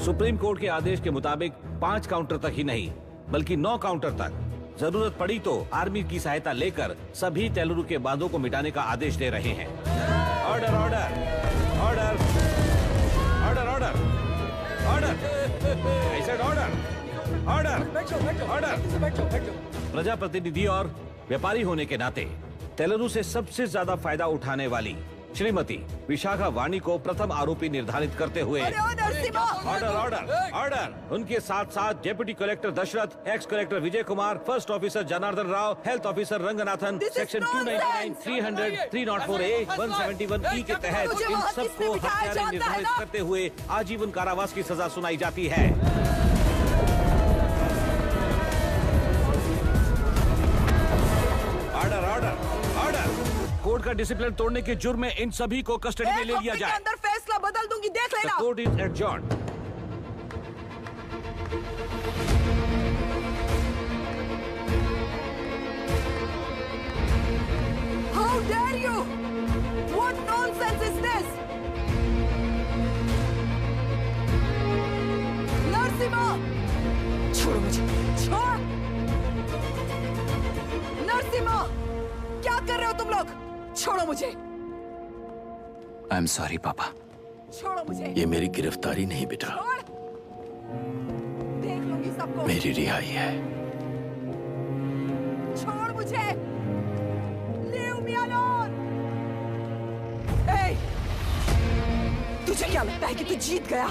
Supreme court के आदेश के मुताबिक 5 काउंटर तक ही नहीं बल्कि 9 काउंटर तक, जरूरत पड़ी तो आर्मी की सहायता लेकर सभी तेलुरु के बांधों को मिटाने का आदेश दे रहे हैं। Order order order order order order. I said order order. प्रजाप्रतिनिधि और व्यापारी होने के नाते तेलुरु से सबसे ज्यादा फायदा उठाने वाली श्रीमती विशाखा वाणी को प्रथम आरोपी निर्धारित करते हुए ऑर्डर ऑर्डर ऑर्डर। उनके साथ साथ deputy collector Dasharath, ex collector Vijay Kumar, first officer Janardhan Rao, health officer Ranganathan, section 299, 300, 304A, 171E के तहत इन सबको हत्यारे निर्धारित करते हुए आजीवन कारावास की सजा सुनाई जाती है। Order order order. कोर्ट का डिसिप्लिन तोड़ने के जुर्म में इन सभी को कस्टडी में ले लिया जाए। अंदर फैसला बदल दूंगी, देख लेना। The court is adjourned. How dare you? What nonsense is this? Narasimha, छोड़ो मुझे, छोड़। नरसिम्हा, क्या कर रहे हो तुम लोग? छोड़ो मुझे। आई एम सॉरी पापा। छोड़ो मुझे। ये मेरी गिरफ्तारी नहीं बेटा, देख लूंगी सबको। मेरी रिहाई है। छोड़ मुझे। Leave me alone. Hey, तुझे क्या लगता है कि तू जीत गया?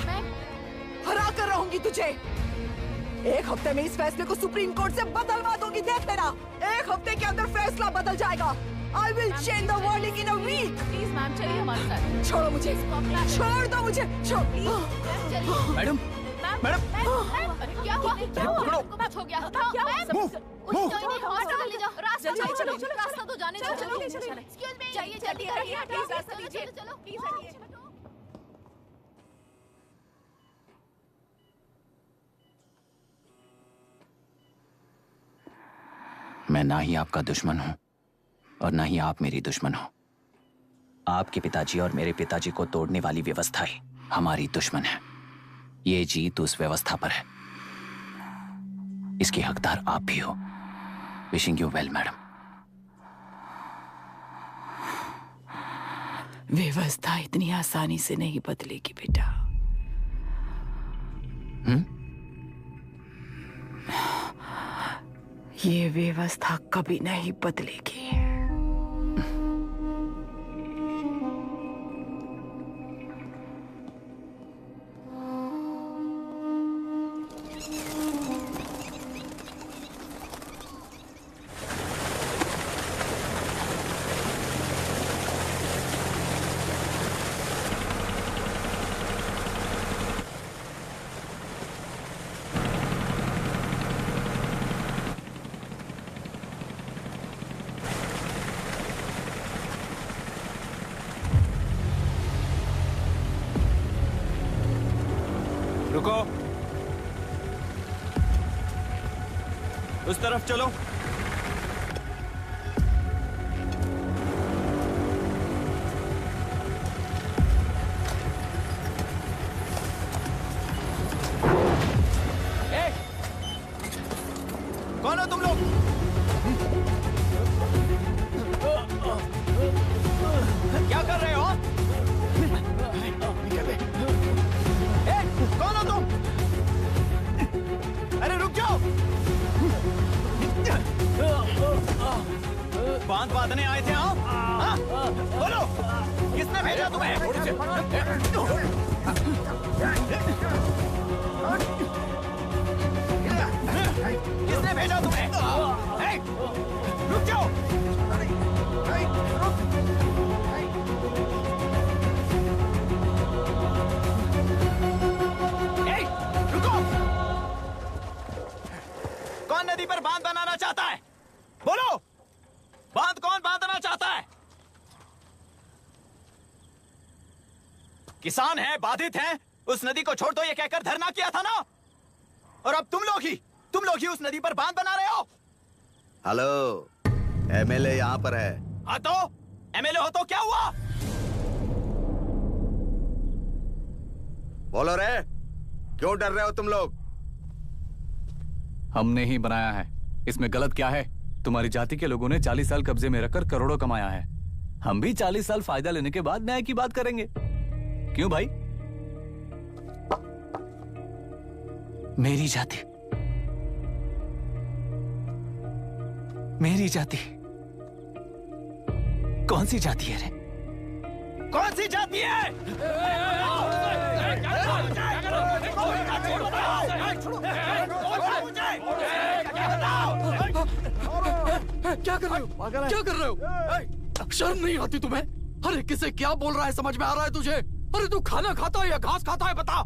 हरा कर रहूंगी तुझे। एक हफ्ते में इस फैसले को सुप्रीम कोर्ट से बदलवा दूंगी, देख लेना। एक हफ्ते के अंदर फैसला बदल जाएगा। I will change the verdict in a week. Please ma'am, चलिए हमारे साथ। छोड़ो मुझे, छोड़ दो मुझे, छोड़। मैडम, मैडम, अरे क्या हुआ? कुछ हो गया? क्या हुआ? हॉस्पिटल ले जाओ। रास्ता चलो, रास्ता तो जाने दो। चलो, एक्सक्यूज मी, जाइए जल्दी करिए, प्लीज रास्ता दीजिए। चलो प्लीज आइए। मैं ना ही आपका दुश्मन हूं और ना ही आप मेरी दुश्मन हो। आपके पिताजी और मेरे पिताजी को तोड़ने वाली व्यवस्था ही हमारी दुश्मन है। ये जीत उस व्यवस्था पर है, इसकी हकदार आप भी हो। Wishing you well madam. व्यवस्था इतनी आसानी से नहीं बदलेगी बेटा। ये व्यवस्था कभी नहीं बदलेगी। रुको, उस तरफ चलो। कौन हो तुम लोग? बांध बांधने आए थे आप? हाँ? बोलो, किसने भेजा तुम्हें? किसने भेजा तुम्हें? हे, रुक जाओ! हे, रुको! कौन नदी पर बांध बनाना चाहता है? बोलो, बांध कौन बांधना चाहता है? किसान हैं, बाधित हैं, उस नदी को छोड़ दो ये कहकर धरना किया था ना? और अब तुम लोग ही उस नदी पर बांध बना रहे हो। हेलो, एमएलए यहाँ पर है। हाँ तो एमएलए हो तो क्या हुआ? बोलो रे, क्यों डर रहे हो तुम लोग? हमने ही बनाया है, इसमें गलत क्या है? तुम्हारी जाति के लोगों ने 40 साल कब्जे में रखकर करोड़ों कमाया है। हम भी 40 साल फायदा लेने के बाद न्याय की बात करेंगे। क्यों भाई? मेरी जाति, मेरी जाति कौन सी जाति है रे? कौन सी जाति है? क्या कर रहे हो? क्या कर रहे हो? शर्म नहीं आती तुम्हें? अरे किसे क्या बोल रहा है समझ में आ रहा है तुझे? अरे तू खाना खाता है या घास खाता है बता?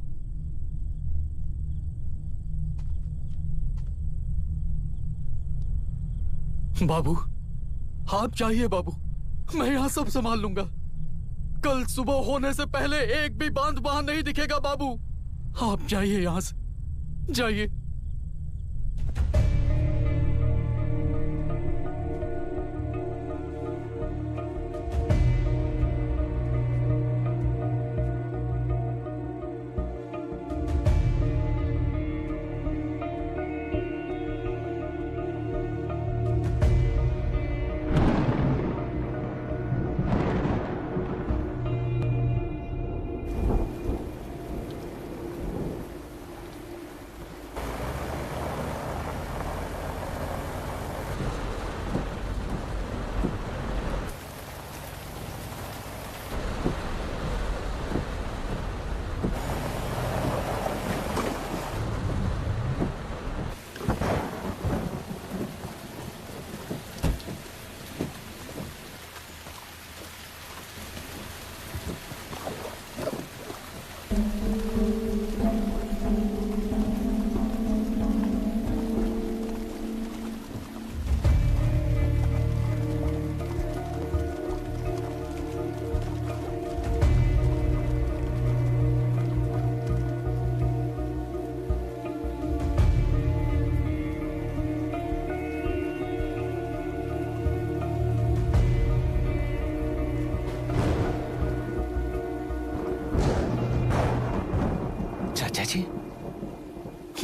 बाबू, आप चाहिए बाबू, मैं यहाँ सब संभाल लूंगा। कल सुबह होने से पहले एक भी बांध वहां नहीं दिखेगा बाबू। आप जाइए यहाँ से, जाइए।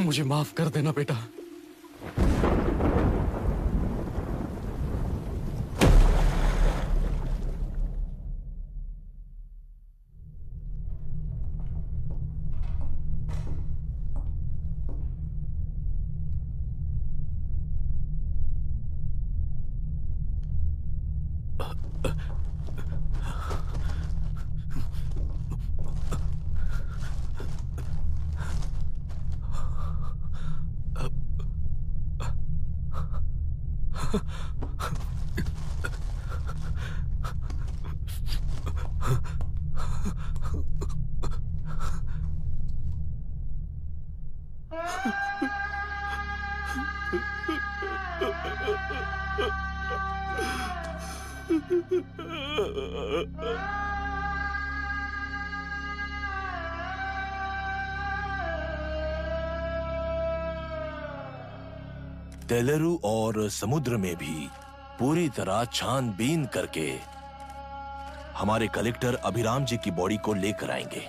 मुझे माफ कर देना बेटा। तेलुरु और समुद्र में भी पूरी तरह छानबीन करके हमारे कलेक्टर अभिराम जी की बॉडी को लेकर आएंगे।